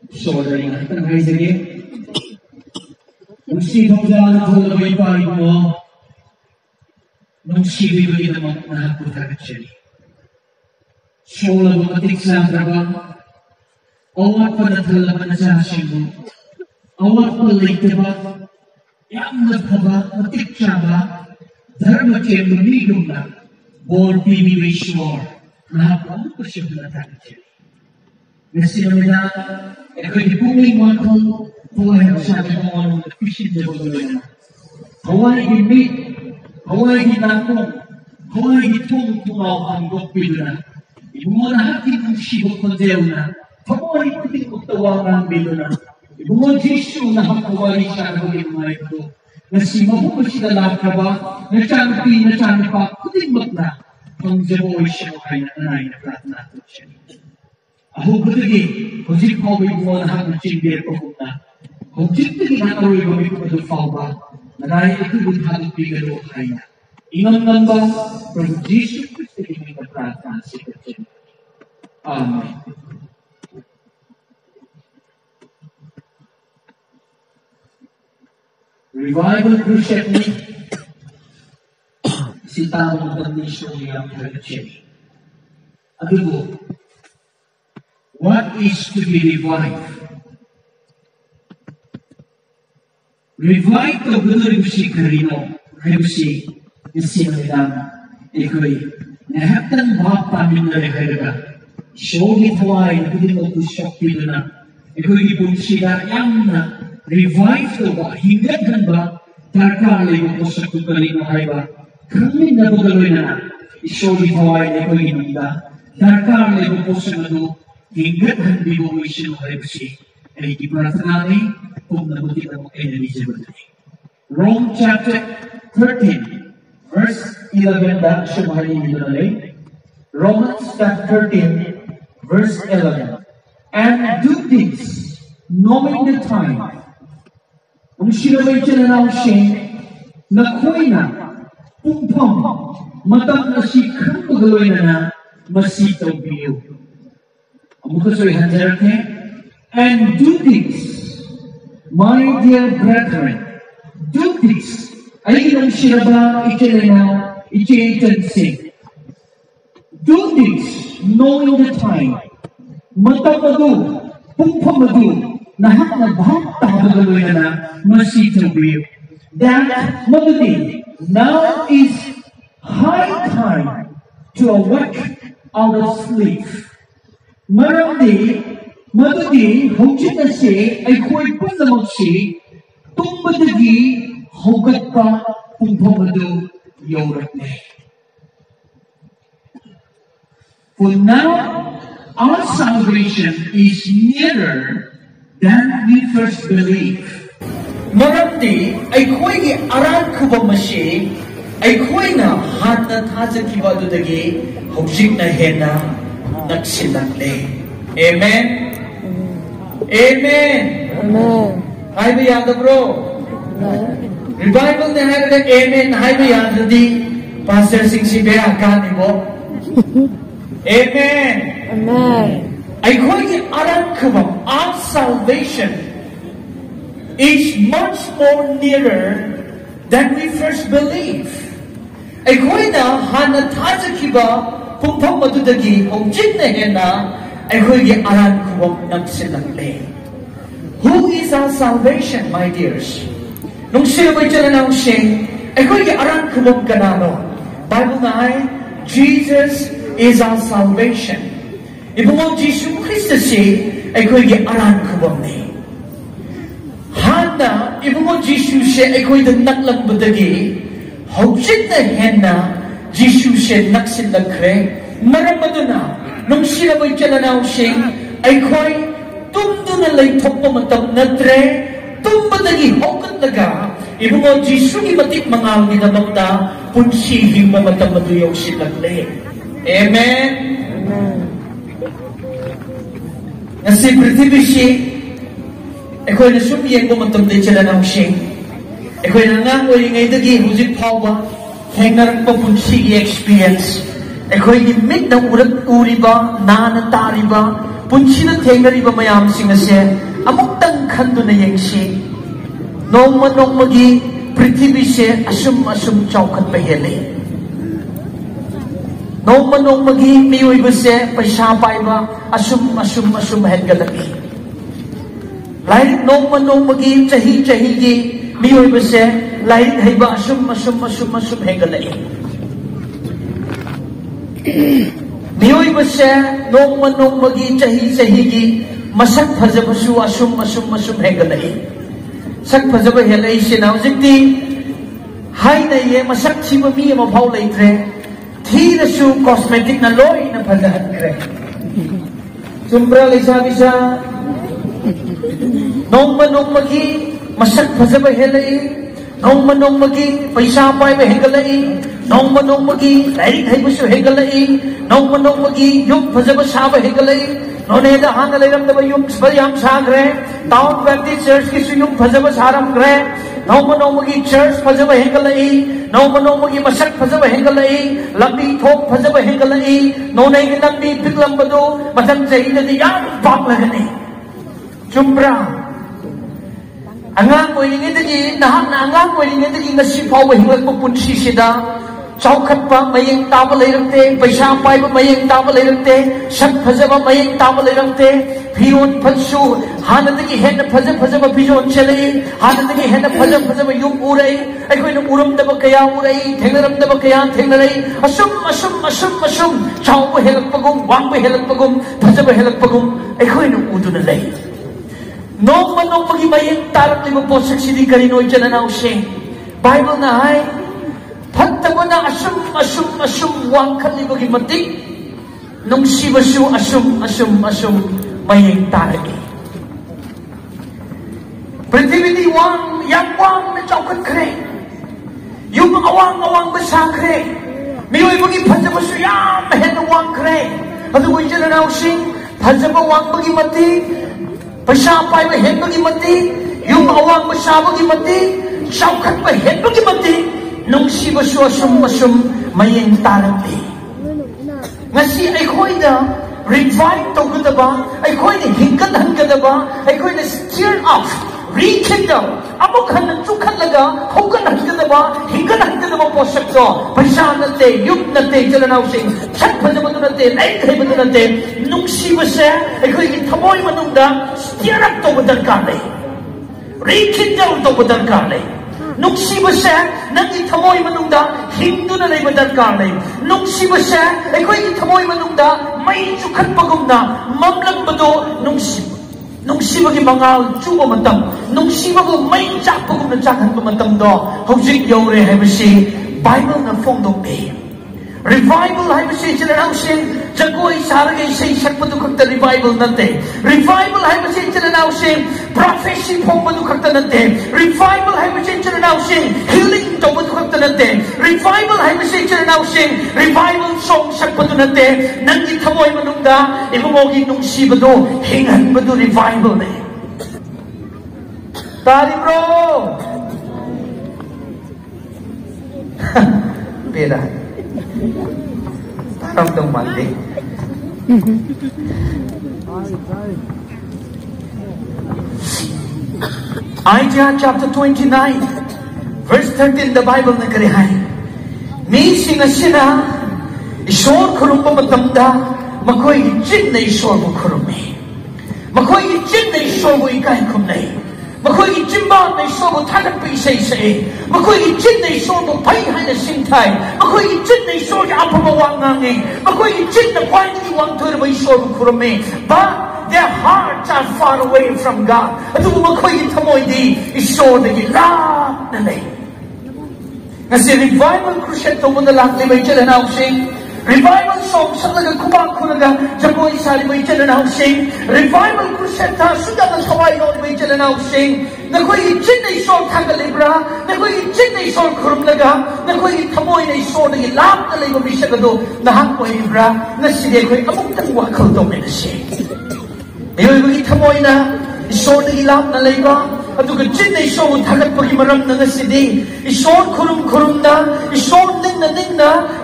Sorry nga, tanggay sige. Nung sinong tulabay pa rin mo, nung sibig naman nakaputagat siya. Sola bumatik sa trabaho, awat pa natalaman na sa asin mo, awat pa late ba, yaman pa ba, matik siya ba, dharma siya lumigong na, ball pibi may sure, nakapang pa siya pinatagat siya. Kasi naman na, ako hindi puming mga kong buhay ko sabi mo anong efficient na buhay na. Hawaii gimit, Hawaii ginakong, Hawaii gitong tumaw ang gokpil na. Ibu mo nahatin ang sibok ng Deo na, Hawaii kuting magtawang ang bilo na. Ibu mo Jesu na hakawali siya ng mga ito. Nasi mabuko siya laka ba, na champi, na champa, kuting magna, ang Jehovah siya kaya nanay na plat natin siya. Ako kutagi, kung sik mo mo nahat na chingdir ko na, kung sik tagi na karoy mo ko ito ba, nanay ito budhagot bigalo kaya. Ingat lang ba, from Jesus Christ ay nagprata si Christian. Amen. Revival Crusade si tamang kondisyon niyang Christian. Adugo, what is to be revived? Revived to gulong si Karino, kayo si Simbutluang, iko'y nahaptan bapa minari halaga. Shogit Hawaii, nakutin mo po siya pilo na. Iko'y ipon sila yang na revive to ba, hinggan ba, tarkalay mo po sa tukalino hay ba, kami na bugaloy na na. Shogit Hawaii, iko'y hinunda, tarkalay mo po sa mado, hinggan di mo siya hay ba si, ay iparatangay, kung nabuti ka mo kay Elizabeth. Rome chapter 13. Verse 11 dah syumari dinalay. Romans chapter 13 verse 11. And do this, knowing the time. Kung sinabay siya na siya, nakuha na, pumpam, matang na si kagagawin na masitaw biyo. Ang mukhasoy handarate, and do this, my dear brethren, do this. Ay inang sinaba, itinana, itinansig. Do this, knowing the time. Matapado, pumpamado, nahat na bahat tagagawin na masitaw biyo. That, magadi, now is high time to awake out of sleep. Marami, magadi, hujit na siya, ay kuway pa naman siya, tumbadagi, hugat pa kung pumado yorat na. For now, our salvation is nearer than we first believed. Marami ay kuway aral ko ba masya, ay kuway na hat na tazag kibado dagi, hujik na hena, nagsilakli. Amen? Amen? Amen. Ay ba yada bro? Revival na hagdag amen, ay ba yada di Pastor Sing Sibea kani mo? Amen. Amen. Ay kuway aral ko ba, our salvation is much more nearer than we first believe. Ay kuway na hanataza kiba kung pamadudagi o jit na hena ay kuway aral ko ba nagsilakli. Who is our salvation, my dears? Nung siya ba dyan na siya, ay kuway aral ko ba ganano? Bible na ay, Jesus is our salvation. Ibu mo Jesus Christus siya, ay kuway aral ko ba ni? Hana, ibu mo Jesus siya, ay kuway naklang badagi, hujit na hena, Jesus siya nagsilakli, maramado na, nung siya ba dyan na siya, ay kuway tumdo na lay tokpamatap na tre, tumbadagi, hokat naga, ibu mo Jesus ibatik mga minamagta, punsihing mamatamaduyaw silakli. Amen? Amen. Nasi prithivi siya, ako'y nasumiyan ko matamday siya na siya. Ako'y nangangoy ngay dagi, hujit pawa, kaya narang papunsigi experience. Ako'y nimit na urat-uri ba, nanatari ba, punchina thengari ba mayam sing ase amuktang khanduna yengsi nongmagi prithvi se asum chaukat pa hele nongmagi miyoi ba se paisa paiba asum hengalaki lai nongmagi chahi gi miyoi ba se lai haiba asum hengalaki miyoi ba se nongmagi chahi gi masak phajabasu asum hengalaki sak phajaba helai se na jikti hai na ye masak chiba mi ma phau leitre thina su cosmetic na loi na phajahan kre chumbra leisa bisa nongmagi masak phajaba helai nongmagi paisa pai ba hengalai nongmagi laik haibasu hengalai nongmagi yum phajaba sa ba hengalai Noney da hana leiram da yum bayam sagre town Baptist church ki suyum phajaba saram gre nongmagi church phajaba hengalai nongmagi masak phajaba hengalai lambi thok phajaba hengalai Noney ki lambi piklam badu mathang chai da yam bak lagani chumbra angang oiringe da gi nahak na angang oiringe da gi ngasi phau ba hinglak pa punsi sida chaukat pa mayeng taba leiramte paisa pai ba mayeng taba leiramte sak phajaba mayeng taba leiramte phiron phasu hanadagi henna phajaba phijon chelai hanadagi henna phajaba yum urai aikhoina urum daba kaya urai thengnaram daba kaya thengnarai asum chauba helakpagum wangba helakpagum phajaba helakpagum aikhoina uduna lei nongmagi mayeng tarakliba posak sidi kari noi jananaw se Bible na hai Pagtabana asum wangkalibagi matik nung sibasu asum mayeng taragi Prithvi yang wang na chaukat kre yung awang basa kre miyoi bagi phajabasu yam hen wang kre adu wai jananaw sing phajaba wang bagi matik paisa pai ba hen bagi matik yung awang basa bagi matik chaukat ba hen bagi matik nung sibasu asum mayeng tarati ngasi aikhoida revive tawgadaba aikhoida hingkadaba aikhoida stir up rekindle amuk hanna chukhallaga haugadaba hingkadaba posakto paisa nate yum nate jalanaw sing chat phajabadu nate lai khaibadu nate nung sibase aikhoigi thamoi manungda stir up tawgadarkar lei rekindle tawgadarkar lei nungsibase nangi thamoi manungda hingduna leiba darkar lei nungsibase aikoi thamoi manungda mai chukhatpagumna mamlambado nungsibagi mangal chuba matam nungsibagu mai chakpagumna chakhanpa matam do hojik yore haibasi Bible na phongdong de revival haibasi jananaw sing jagoi sarage sei sakpadu khakta revival nante revival haibasi jananaw sing prophecy phongpadu khakta nante revival haibasi jananaw sing healing tawpadu khakta nante revival haibasi jananaw sing revival song sakpadu nante nangi thamoi manungda ibumogi nungsibado hinghanbadu revival ne tari bro beda Parang dong mandi. Isaiah chapter 29 verse 13 the Bible na karihay. May singasina isor kurumpa matamda makoy jin na isor mo kurumi. Makoy jin na isor mo ikay kumnay. Makoy jimba na isor mo tagat pa isa-isa Makoy jin na isor mo payhay na singtay. Makoy jin na isor ka apamawangangay. Makoy jin na kwain ni wangtoy na isor mo kurumi. But their hearts are far away from God. At kung makoy tamoy di isor na gilap na lay. Kasi revival crusade to mo na lang limay dyan na sing. Revival song sa nagkubang ko naga jagoy sa limay dyan na sing. Revival crusade ta sudah ng kaway no limay dyan na sing. Nakoy jin na isor tagalibra. Nakoy jin na isor kurum naga. Nakoy tamoy na isor na gilap na lay mabisya ka do. Nahakwa libra. Nasige ko'y among tangwakal to may nasing. Ngayon yung itamoy na isor na gilap na lay ba? At yung jin na isor mo tagat pag-imaram na nasidi. Isor kurum-kurum na. Isor na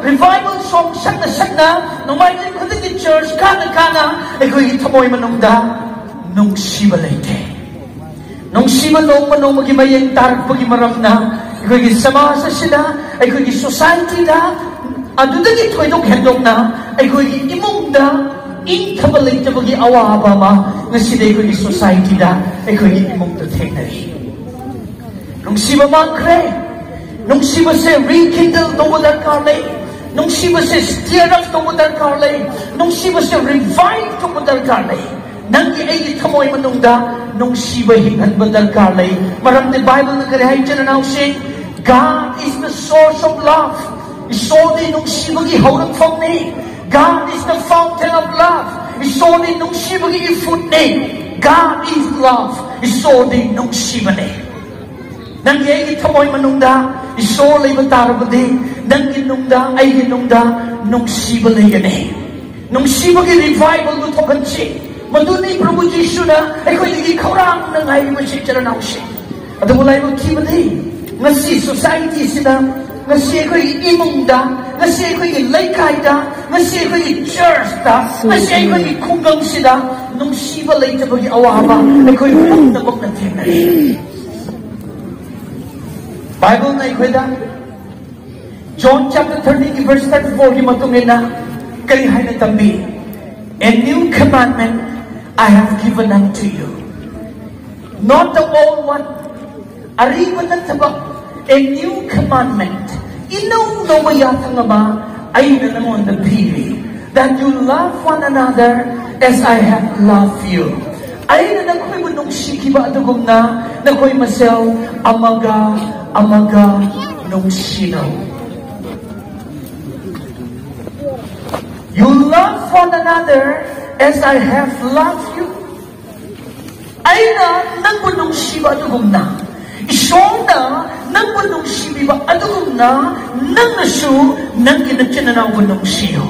revival song sakna Nongmai jin khuding church kana ekoi thamoi manungda nungsiba leite nungsiba nong magi mayeng tarak pagi maramna ekoi samaj asida ekoi society da adudagi thoidok hendokna ekoi imungda in thaba leite bagi awaba ma ngasida ekoi society da ekoi imungda thengnari nungsiba makre nungsiba se rekindle tawba darkar lei nungsiba se stir up tawba darkar lei nungsiba se revive tawba darkar lei nangi ai thamoi manungda nungsiba hinghanba darkar lei maram the Bible na kare hai chananaw se God is the source of love isodi nungsiba gi haurak phang ne God is the fountain of love isodi nungsiba gi ifut ne God is love isodi nungsiba ne nangi ai thamoi manungda iso leiba tarabadi nangi nungda ai nungda nungsiba leigane nungsiba gi revival du thokanchi maduni Prabhu Jisu na ekoi gi khorang na ngai ma chi charanaw si adu lai ba ki badi ngasi society sida ngasi ekoi imungda ngasi ekoi laikai da ngasi ekoi church da ngasi ekoi khungam sida nungsiba leita bagi awaba ekoi mungda bok na thenai Bible na ikweda John chapter 30 verse 34 gi matungena kari haina tambi a new commandment I have given unto you not the old one ariba na tabak a new commandment inaw no mayatang ba ay na namon the pili that you love one another as I have loved you ay na nakoy bunong sikiba atugong na nakoy masel amaga nung sino. You love one another as I have loved you. Ay na nagpunong siba adugong na. Iso na nagpunong siba adugong na nang nasu nang ginagkinanaw punong siyo.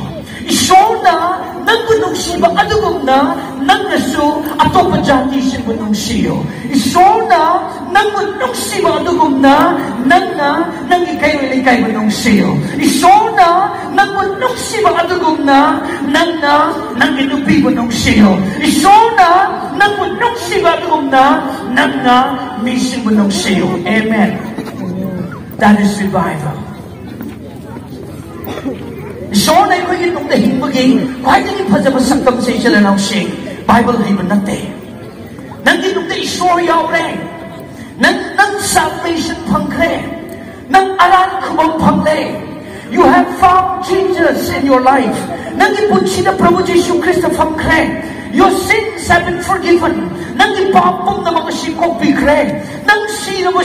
Iso na nagpunong siba adugong na nang nasu ato pajati siya punong siyo. Iso na nagpunong siba adugong na nang ikay punong siyo. Iso na nagpunong siba adugong na nang inupi punong siyo. Iso na nagpunong siba adugong na missing punong siyo. Amen. That is revival. So na yung itong dahing bagay, kahit naging pagsabasaktang sa isya na nausing, Bible haven natin. Nang itong da istorya rin, nang salvation pangkre, nang aran kumang pangle, you have found Jesus in your life. Nang ipunsi na Prabhu Jesu Christo pangkre, your sins have been forgiven. Nang ipapong na mga sikong bigre, nang sino mo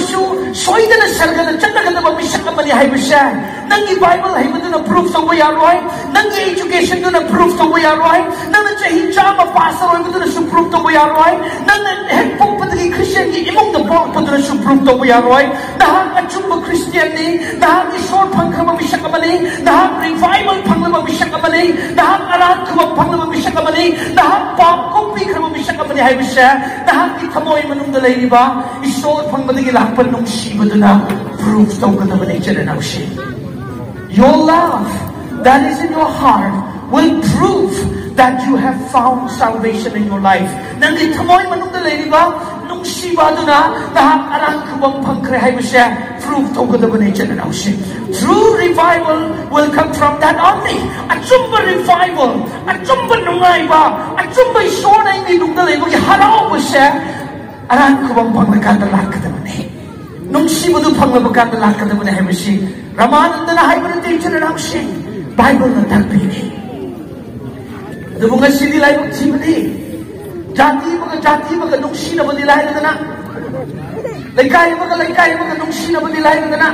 soy na nasarga na tiyan na ka na mamisak ka manihay mo siya. Nang i-Bible hay mo doon na proof sa wayaroy, nang i-education doon na proof sa wayaroy, nang na-chahincha mapasa roy mo doon na proof sa wayaroy, nang na-headpong patagi Christian, imong na po doon na proof sa wayaroy, nahang atsumba Christian ni, nahang isor pang ka mamisak ka mani, nahang revival pang na mamisak ka mani, nahang aran kumang pang na mamisak ka mani, nahang pang-kumpi ka mamisak ka mani hay mo siya, nahang itamoy manong dalay ni ba, isor pang matigilakpan nung siba doon na proof sa kataman ay siya na siya. Your love that is in your heart will prove that you have found salvation in your life. Nandito mo yung manong dalay, di ba? Nung siba doon na, nahang kubang pangkrehay mo siya, prove to God naman ay siya na siya. True revival will come from that only. At sumba revival, at sumba nungay ba, at sumba iso na yung nung dalay mo, iharaw mo siya, aran kubang pangkadalak ka naman eh. Nung siba doon pangkadalak ka naman eh, si Ramananda na hay meditation na siya. Bible na tagpili. Ito mga sinilay mo sibali. Jati mga nung sina ba nilay na na. Laikay mga nung sina ba nilay na na.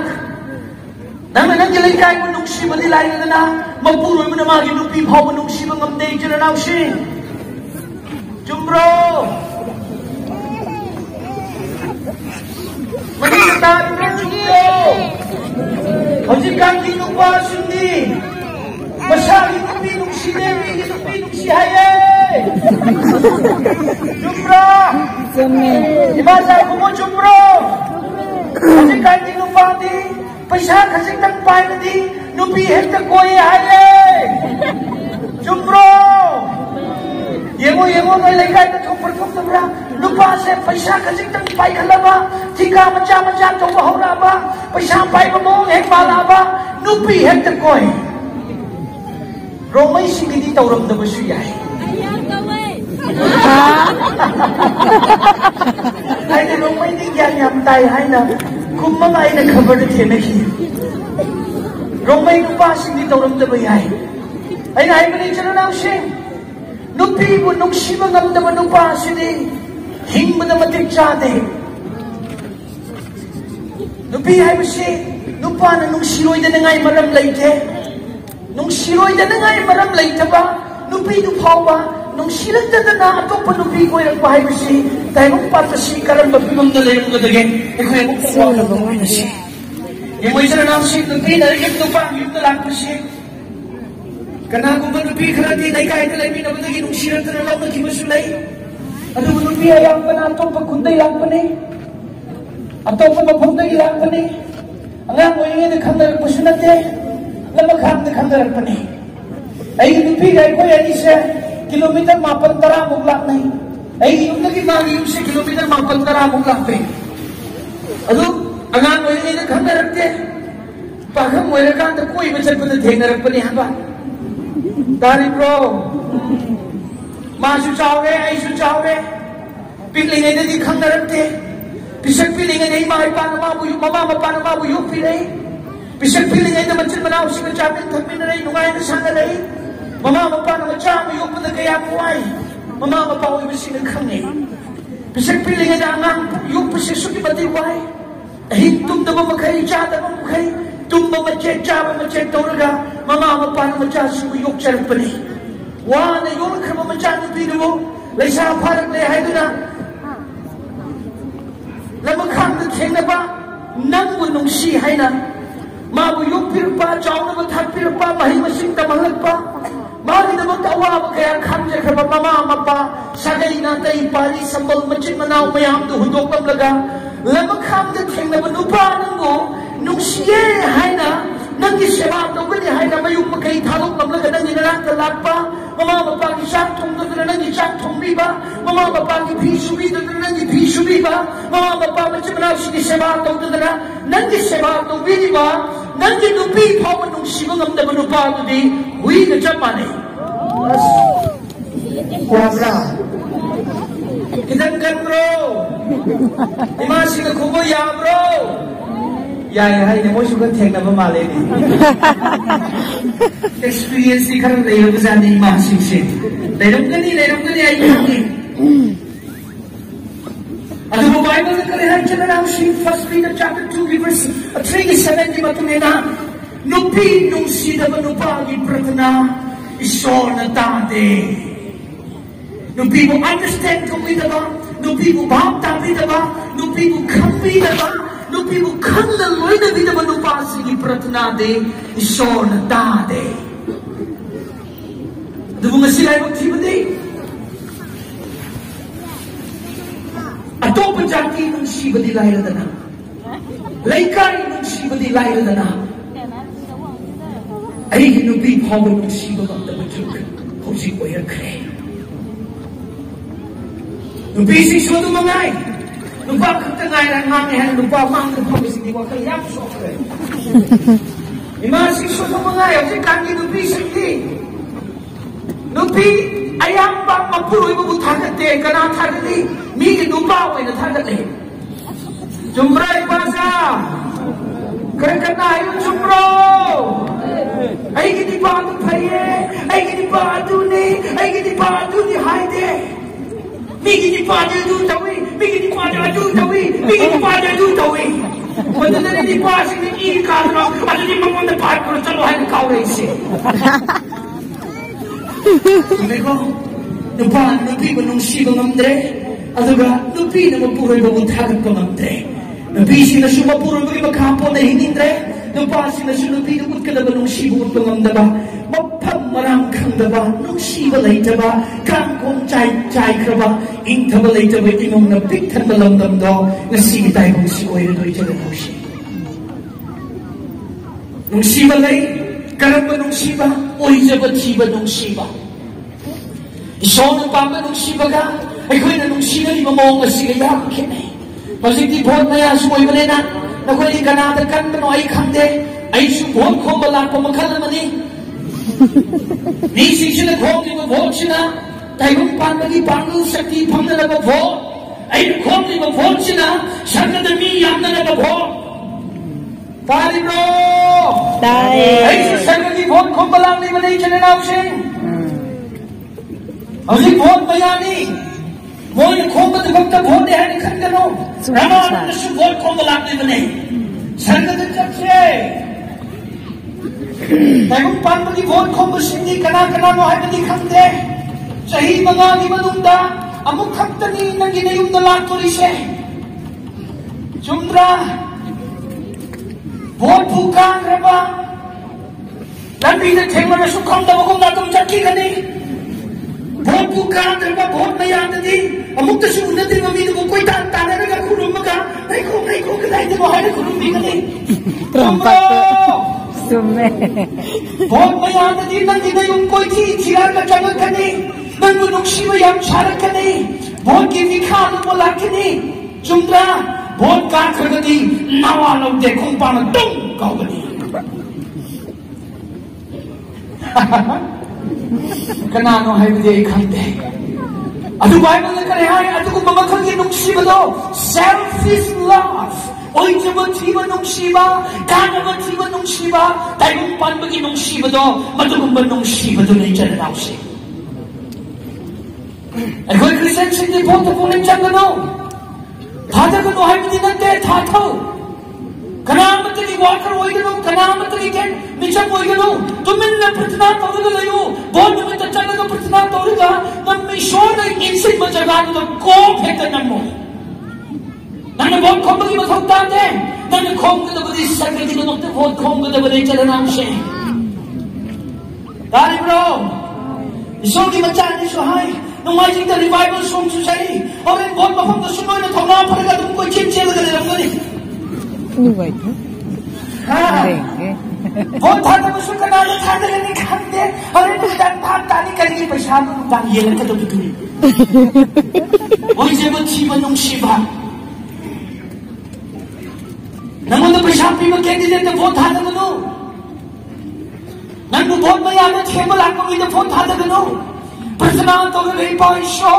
Naman ang ilaykay mo nung siba nilay na na. Magpuroy mo na mga ginupibhaw mo nung siba ng meditation na siya. Jumbro! Manitatan mo Jumbro! Hajikang kinupa sundi. Masyari ko pinong sinemi, pinong sihaye. Jumbro! Ibasa ko mo Jumbro! Hajikang kinupa di, pasya kasing tagpay na di, nupi hekta koi haye chumbro yengo noi lekai na thopar thopra nupa se paisa khajik tang pai khalaba thika macha to bahura ba paisa pai ba mong hek bala ba nupi hekta koi romai singidi tauram da basu yai hai na romai ni gyan yam tai hai na kumma mai na khabar de theme ki romai nupa singidi tauram da ba yai ai na hai mani chana naw sing nupi bu nungsiba ngamdaba nupa sini hingbada matik chade nupi hai basi nupa na nungsiroi da ngai maram leite nungsiroi da ngai maram leite ba nupi du phawa nungsilang da na atokpa nupi ko rak hai basi dai mong patasi karam ba bimam da lem ko dage ekhoi mong phawa ba ngai na si ye moi jana nam si nupi da rik nupa yum da lak basi kana ko nupi kharati dai kai da lebi na badagi nungsirang da law na kimasu lai adu nupi ayam pana atokpa kundai lak pane atokpa mafamdagi lak pane angang oinge da khandarak basu nate lama kham da khandarak pane ai nupi gai ko yani se kilometer 4 muk lak nai ai yung lagi magi yung se kilometer 4 muk lak pe adu angang oinge da khandarak te pakham oirakan da koi bachat pada thengnarak pane haba dari bro masu chawre ai su chawre piklingai da di khandarak te pisak pilingai nei mai pa na mabu mama mapa na mabu yu pilai pisak pilingai da machin manau sing chamin thakmin nei nungai na sang nei mama mapa na macha mu yu pa da kaya kuai mama mapa oi bising khangai pisak pilingai da angang yu pisak suki bati wai hin tum da makai cha da makai tum mache cha mache toraga mama mapa na macha su yu char pani wa na yu khama macha ni bidu leisa pharak le haiduna lama kham da thengnaba nangbu nungsi haina mabu yukpirpa chawnaba thakpirpa mahi masing tamalakpa mari damak awaba kaya khamje khaba mama mapa sagai na tai pali sambal machin manau mayam du hudokam laga lama kham da thengnaba nupa nango nungsiye haina nangi seba tawgani haina mayuk makai thalok lamlaga nangi naraka lakpa mama mapa ki sak thongdana nangi sak thongbiba mama mapa ki phi subidana nangi phi subiba mama mapa machin manau sini seba tawdana nangi seba tawbiba nangi nupi phawa nungsiba ngamdaba nupa dudi hui na chamane kwabra kidan kan bro imasi ka khubo ya bro ya hai ne moi suka thengna ba male ni experience ni kharang dei ba jani imasi se leiram kani ai ni adu Bible ka le han chana nam shi first Peter chapter 2 verse 3:7 matumena nupi nungsi da manupa gi pratana isor na tade nupi mo understand kami da ba nupi mo bab tabi da ba nupi mo khambi da ba nupi mo khanla loi da bi da manupa si gi pratana de isor na tade du mo silai mo thibade atop jati nungsi badi laila dana laikai nungsi badi laila dana ai nupi phawa nungsi ba da bachuk hosi koya kre nupi si sodu mangai nupa khata ngai ran mang han nupa mang da phawa si wa ka yap so kre ima si sodu mangai ose kangi nupi si nupi ayam ba mapuroi ba buthakate kana thakali mi ki nupa oina thakale chumbrai pasa krakana ayu chumbro ai ki di ba tu phaye ai ki di ba tu ni haide mi ki di ba du tawi mi ki di ba du tawi mi ki di ba du tawi wanda ni ba si ni ka ro adu ni mamon da par ko chalo hai ka ore se Meko, nupa nupi manungsi bangamdre, aduga nupi na mapuroi babuthagat bangamdre. Nupi sina su mapuroi bagi makhapo na hinindre, nupa sina su nupi nukut ka na manungsi bagut bangamdaba, mapam marang kangdaba, nungsi balaytaba, kangkong chay kraba, ingtaba laytaba inong na piktan balamdamdo, na sigitay kong si oira doy jalan hoshi. Nungsi balay, karamba nungsiba, oijaba thiba nungsiba. Isona pamba nungsiba ka, aikoy na nungsiba iba mo nga siya yam kinay. Pasiti bhot na yan sumoy ba na, nakoy ni kanatakan ba no ay kande, ay subhot ko balak pa makal naman eh. Nisig sila kong lima bhot sila, tayo pambagi pangal sakti pang na nababhot, ay kong lima bhot sila, saan na dami yam na nababhot. Tari bro! Tari! Ay sasagagi bhot ko balang lima na ikan na nausing. Ausing bhot bayani. Moin kong ba tabagta bhot de hai nikhan ka no. Ramananda su bhot ko balang lima na. Sangagag kapse. Tayo pambagi bhot ko ba sindi kana no hai ba nikhan de. Sahi mga di manunda. Amok kaptani nang ginayong dalak to rise. Jumdra. Bhot bukan raba. Nanti na thema na sukham da bagong natum chakki kani. Bhot bukan raba bhot na yan di. Amuk ta su unati mami ko koi ta na ka khulum ka. Ai ko kalai de mo hai khulum bi kani. Trompat sume. Bhot na yan di nang di na yung koi thi chiar ka chagal kani. Nang munuk siwa yang charak kani. Bhot ki vikhan mo lakani. Jumdra. Bhot ka khagati nawa lo de khong pa na dong kau gani. Kanano hai bide khande. Adu Bible na kare hai adu ko mamakhan ki nungsiba do selfish love. Oi jaba thiba nungsiba, kana ba thiba nungsiba, tayong panbagi nungsiba do, madugumba nungsiba do na ijan na usi. Ay koi Christian sindi bhot po na ijan no. Thata ko hai bide nante thatho. Kanamati walker oigano, kanamati ken micham oigano. Tuminna pratna tawagalayo. Bhot naman tachana ka pratna tawaga. Nam mishona insin majagano to ko phekta nammo. Nana bhot khombagi mathokta de. Nana khomga da badi sakriti ko nokte bhot khomga da badi charanam se. Dari bro. Isogi machani so hai. Nungay jing the revival song su sai. Oren bhot mafam da sunoy na thona pharaga tum ko chin chel ga ramgani. Như vậy chứ. Bhot thata ko su kana na thata ni khande. Ore tu dan phat tani kali paisa nu dang yelan ka to tu. Oi je ba chi ba nung shiba. Namo na paisa pi ma candidate na bhot thata ko no. Nang bhot ma ya na thema lang mo ida bhot thata ko no. Prasana to le pa sho.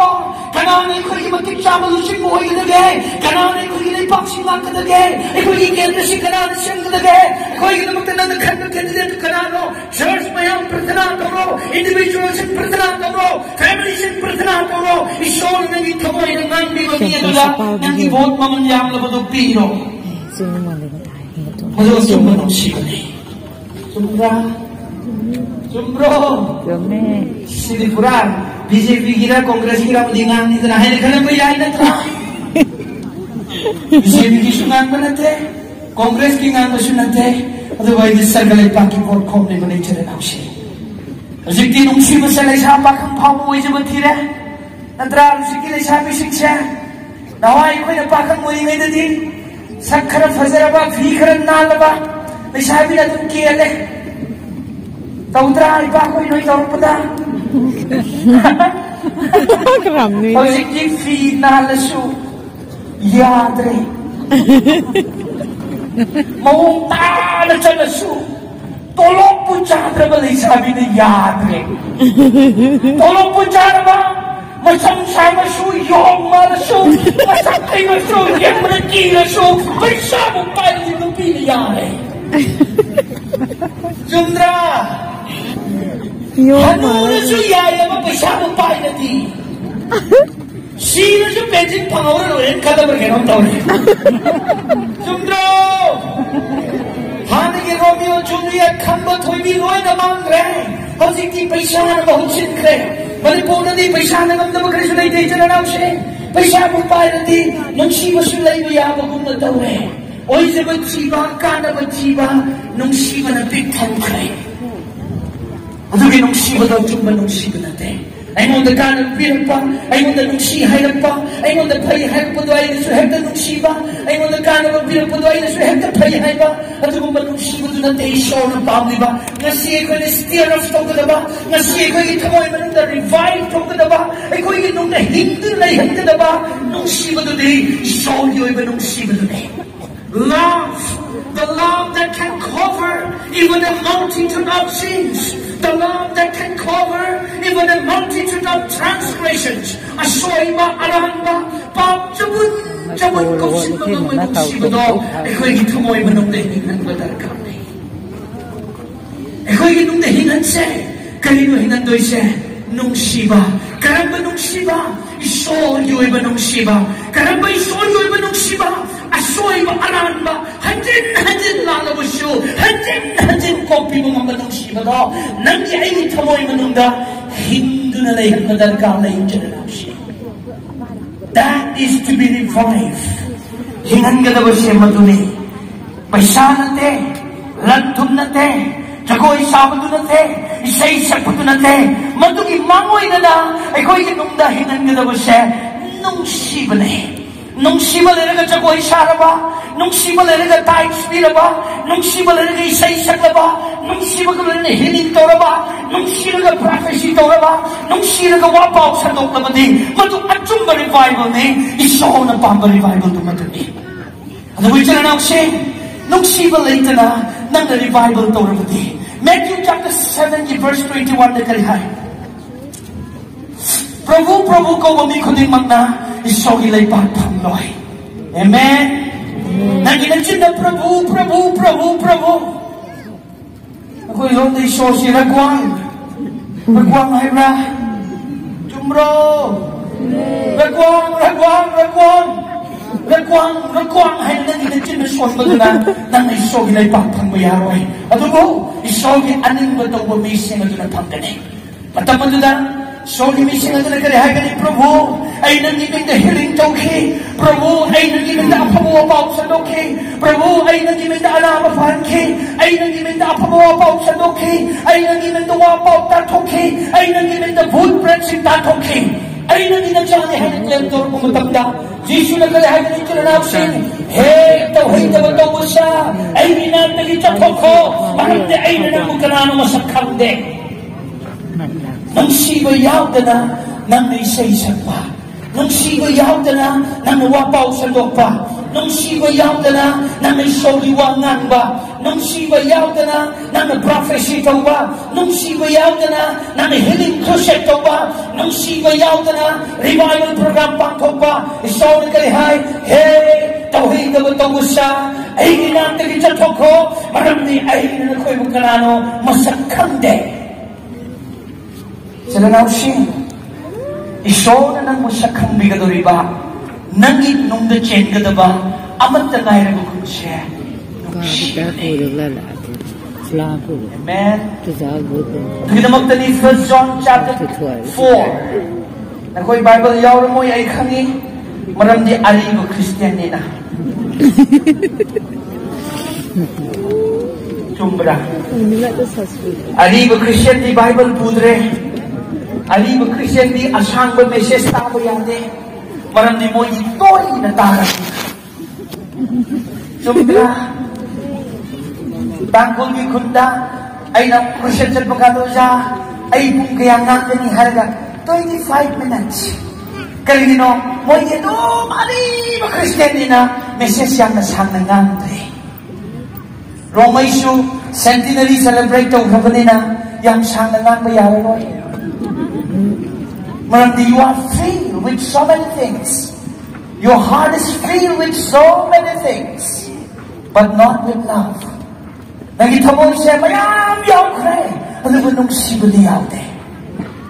Kanane ko ki matik chama lu sing mo ida ge. Kanane ko ki le pak sing mak da ge. Ko ki kendra sing kanane sing da ge. Ko ki na makta na khan candidate kanano. Church ma yam prasana to ro. Individual sing prasana to ro. Family sing prasana to ro. Ishol na ni thoi na ngang ni ba ni da. Nang ki bhot ma man yam la ba do pi ro. Sino mo le ta hi to. Mo do sum ma no si ko ni. Sumra. Sumbro. Sume. Sidi Puran. BJP kira Kongres kira mendingan ni tanah ini kena bayar ini tanah. BJP ki sungan banate. Kongres ki ngan masunate. Otherwise this circle ay paki por kom ni manay chere nausi. Azikti nungsi masalay sa pakang pamu ay jaman tira. Nandra azikti lay sabi siksya. Naway ko na pakang muli ngay dati. Sakharap hazaraba, fikharan nalaba. Lay sabi na dun kiyale. Taudra ay bako inoy tarupada. Kram ni. Azikti fi nalasu. Yadre. Maung na chalasu. Tolong po chadra ba lay sabi na yadre. Tolong po chadra ba? Masam sama su, yong malasu. Masakay masu, yang managila su. May sabong pa rin yung piniyari. Jumdra. Ano na su yaya mo may sabong pa rin natin. Sino su pwedeng pangawalan o yan kada bergenong taon. Jumdra. Hanigi Romeo Juliet kamba toibi loy na mangre. Hazikti paisa na mahutsin kre. Manipuri na di paisa na ngam na magresulay di dyan na naushe. Paisa mo pa na di nung siba sulay mo yaba kung natawre. Oy sa magsiba, kana magsiba, nung siba na bigtan kre. Adugi nung siba daw tumba nung siba natin. ꯑꯩꯉꯣꯟꯗ ꯀꯥꯟꯅꯕ ꯄꯤꯔꯛꯄ, ꯑꯩꯉꯣꯟꯗ ꯅꯨꯡꯁꯤ ꯍꯥꯏꯔꯛꯄ, ꯑꯩꯉꯣꯟꯗ ꯐꯩ ꯍꯥꯏꯔꯛꯄꯗꯣ ꯑꯩꯅꯁꯨ ꯍꯦꯛꯇ ꯅꯨꯡꯁꯤꯕ, ꯑꯩꯉꯣꯟꯗ ꯀꯥꯟꯅꯕ ꯄꯤꯔꯛꯄꯗꯣ ꯑꯩꯅꯁꯨ ꯍꯦꯛꯇ ꯐꯩ ꯍꯥꯏꯕ, ꯑꯗꯨꯒꯨꯝꯕ ꯅꯨꯡꯁꯤꯕꯗꯨ ꯅꯠꯇꯦ ꯏꯁꯣꯔꯅ ꯄꯥꯝꯂꯤꯕ. ꯉꯁꯤ ꯑꯩꯈꯣꯏꯅ ꯁ꯭ꯇꯤꯌꯔ ꯑꯞ ꯇꯧꯒꯗꯕ, ꯉꯁꯤ ꯑꯩꯈꯣꯏꯒꯤ ꯊꯃꯣꯏ ꯃꯅꯨꯡꯗ ꯔꯤꯚꯥꯏቭ ꯇꯧꯒꯗꯕ, ꯑꯩꯈꯣꯏꯒꯤ ꯅꯨꯡꯗ ꯍꯤꯡꯗꯨꯅ ꯂꯩꯍꯟꯒꯗꯕ ꯅꯨꯡꯁꯤꯕꯗꯨꯗꯤ ꯏꯁꯣꯔꯒꯤ ꯑꯣꯏꯕ ꯅꯨꯡꯁꯤꯕꯗꯨꯅꯤ. Love, the love that can cover even a multitude of sins, the love that can cover even a multitude of transgressions. Asoiba, aramba, pap, jabun, kausin mga nungsibado, ako'y gitumoy manong dahingan ba darkane. Ako'y ginong dahingan siya, kanino hinandoy siya, nungsiba. Karamba nungsiba, isoryo'y ba nungsiba? Karamba isoryo'y ba nungsiba? Asoy ba aran ba? Hanjin lalabos yun. Hanjin kopi mo mga nungsiba do. Nangki ay itamoy manungda, hindu na layan madarkala yung dyan siya. That is to be revived. Hingan ka na ba siya maduni? Paisa nate, lantun nate, jagoy sabado nate, isay sakputo nate, matugi mangoy na na, ay ko'y inungda, hingan ka na ba siya? Nungsiba na eh. Nung simalera ka jagoy saraba, nung simalera ka tayo spira ba, nung simalera ka isay-isag na ba, nung simalera ka hininto na ba, nung simalera ka prophecy to na ba, nung simalera ka wapaw sa dok na ba din, matong ba revival ni, iso na pamba revival tumatun ni. Ano ba dyan na siya? Nung simalera na, nang revival to na ba din. Matthew chapter 7 verse 21 na kalihay. Prabhu ko mamikunin magna, iso ilay pagpamloy. Amen? Naginansin na Prabhu. Ako yung na iso si Ragwang. Ragwang hayra. Jumro. Ragwang hay naginansin na iso magna, nang iso ilay pagpamloy. At ako, iso aning ba ito bumising at natangganin. Pataman doon na, so gimising ang nagkalihay ka ni Prabhu ay nangimig na hiling tawki. Prabhu ay nangimig na apamuwapaw sa doki. Prabhu ay nangimig na alamapan ki. Ay nangimig na apamuwapaw sa doki. Ay nangimig na wapaw tatoki. Ay nangimig na footprint si tatoki. Ay nangimig na siya ni Henry Lentor pumatagda. Jisu nagkalihay ka ni Kiranapsin. Hey, tawhay na ba mo siya? Ay ninatali tatoko. Marang di ay nanamog ka na masakang di. Nang sibayaw ka na, nang naisaysan pa. Nang sibayaw ka na, nang nawapaw sa lupa. Nang sibayaw ka na, nang naisoliwangan ba. Nang sibayaw ka na, nang na-prophecy ka ba. Nang sibayaw ka na, nang na-healing crusade ka ba. Nang sibayaw ka na, revival program pa ka ba. Isaw na kalihay, hey, tawhin ka ba ito mo siya? Ay, ginatagin sa toko, marami ay na nakoy mo kanano, masakang de. Sila na using, iso na nang masakang bigado riba, nangit nung da chen ka ba, amat na naira ko kung siya. Amen. Hindi na magtali 1 John chapter 4. Nakoy Bible yaw mo ay kangi, maram di aligo Christian nina. Cumbra. Aligo Christian di Bible pudre. Ali ba Christian di asang ba message tamo yan di maram di mo ito'y nataras sumira tangkol di kunda ay na Christian sa pagkado siya ay kung kaya nga ni halaga 25 minutes kalino mo ito ali ba Christian di na message yan nasang nangantri Longmai su centenary celebrate ang kapanina yang sang nangang bayaran mo Marandi, you are filled with so many things. Your heart is filled with so many things, but not with love. Nakita mo siya, mayam yaw kre. Ano ba nung sibuli yaw de?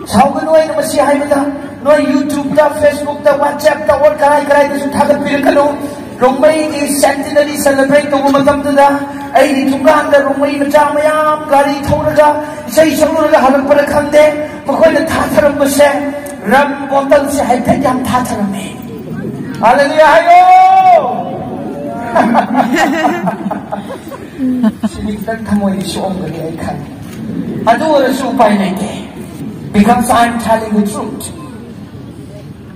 Sao ba nuay na masiyahay mo da? Nuay YouTube da, Facebook da, WhatsApp da, or karay-karay da, sutagat pila ka no? Longmai centenary celebrate ito umatam da, ay nitunggan da, Longmai mayam, gari itaw na da, isa-isang na da, halang palakang de, makoy na tatarang mo siya, ram botol siya, ay pedyang tatarang eh. Hallelujah, hayo! Sinigtan ka mo yung suong gani ay kan. Ado oras upay na ite. Because I'm telling the truth.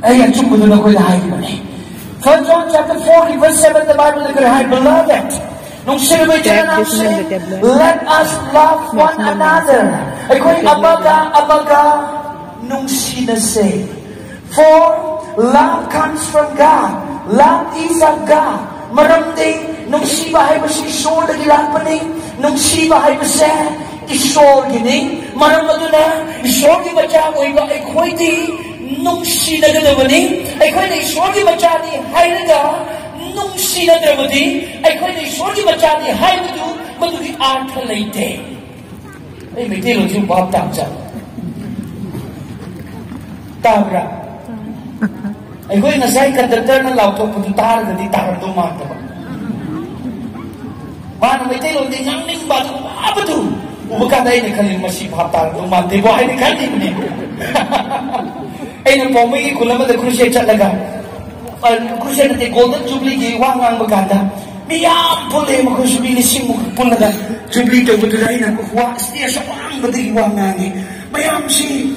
Ayan, chumbo na ko lahat mo ni. 1 John chapter 4, verse 7, the Bible says, beloved, nung sinabi dyan natin, let us love one another. Ay kung abaga, nung sinasay. For love comes from God. Love is of God. Maramday, nung siba ay basi isol na gilapaning, nung siba ay basi isol gini, maramado na, isol gi baca mo iba ay koy di, nung sinagadabaning, ay koy na isol gi baca ni hayraga, nung sinagadabaning, ay koy na isol gi baca ni hayradu, madugi arthalayte. Ay, may tilog yung bab tamsa. Tabra. Ay koy nasay kandatar na lauto pututar na di taran dumata ba. Mana may tilog di nangning ba ito, apa ito? Ubagkada ay nakaling masiphatar dumata ba ay nakaling ni. Ay nang po may ikulamad na Crusade talaga. Crusade natin Golden Jubilee giwang ang maganda. Miyam puli mo kung sumilising mo pula na Jubilee ito matulay na kukuha. Siya sa pang matiwang nga ni. Mayam si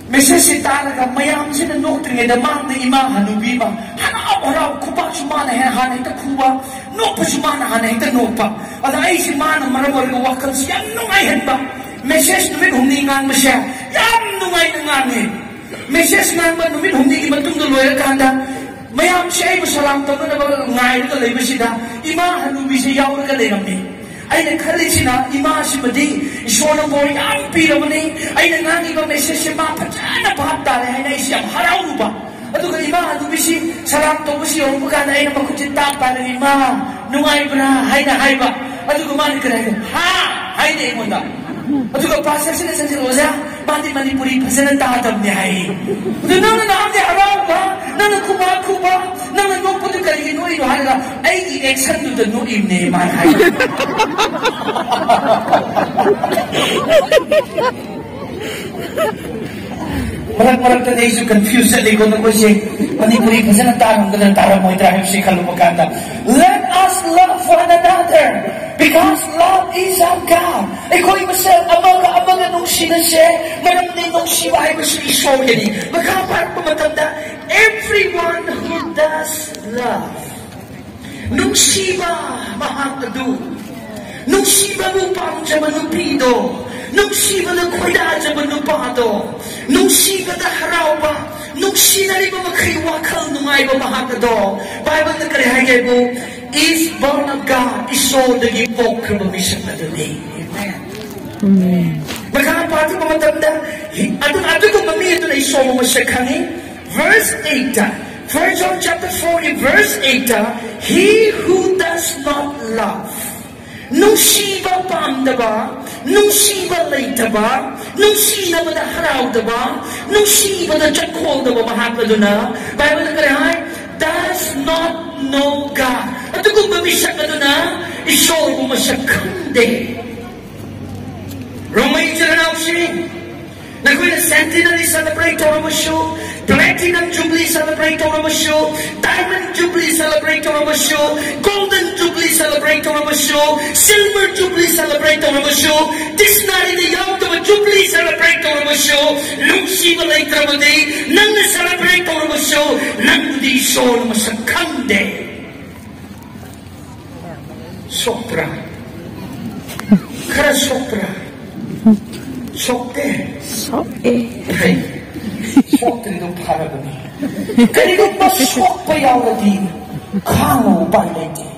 Mesesita talaga, mayam si nanokting ay damang na ima hanubiba. Hana araw kupa sumana hanay takuwa. No pa sumana hanay tanupa. At ay si mana maramor ng wakal siya. Nungay ba? Meses namin humingan mo siya. Yam nungay na nga ni. Meses naman namin humingi matungduloy at kanda. Mayam siya ay masalam tayo na ngay na kalay ba siya. Ima hanubi siya yaw na kalay namin. Ay nagkali sila, ima si Madi, iso ng boy, ang pira mo ni, ay nangangi ba may siya mapatyan na pahatari, ay naisiyang haraw ba? At ito ka ima, nubisi, salam to mo siya, umugana ay napagkutsintang parang ima, nungay ba na, hay na hay ba? At ito kumani ka na, ha, hay na imo na. At ito ka pasal sila sa Rosa, pati Manipuri pa sila tatam ni hay. Ito na naam ni haraw ba? Na nagkuba, na nagkupo ito kayo inuwi, ay ineksan ito no imne man hay. Marag-marag na tayo confused sa likod na ko siya. Manipuri pa siya ng tarang mo itrahim siya kalumaganda. Let us love one another because love is of God. Ikaw yung masal, amaga nung sinasya, maraming nung siwahay mo siya iso yan. Magkaparang pumatanda, everyone who does love, nung siwa mahangado, nung siwa mo pang manupido, nung siwa na kuya sa manupado, nung siwa na haraw ba, nung sinari ba magkaiwakal nung ay ba mahangado, Bible na karihagay mo, is born of God, iso naging pokra mamisang na dali. Amen. Magkakapato pamatanda, ato kung mamito na iso mo masyakangin, verse 8, 1 John chapter 4, verse 8, he who does not love, nung siba paamda ba, nung siba layta ba, nung siba na haraw da ba, nung siba na jakol da ba, mahapado na, Bible na karahay, does not know God. At kung mamisak na doon na, isol mo masyakande. Longmai Nagwin centenary celebratory mo show, platinum jubilee celebratory mo show, diamond jubilee celebratory mo show, golden jubilee celebratory mo show, silver jubilee celebratory mo show, this night in the young jubilee celebratory mo show, lucy malay tramade, nang na celebratory mo show, nang di show mo sa kande. Sopra. Kara sopra. Sokte. Ay, sokte nung paragami. Kanino ba sok pa yaw na din? Kamo ba na din?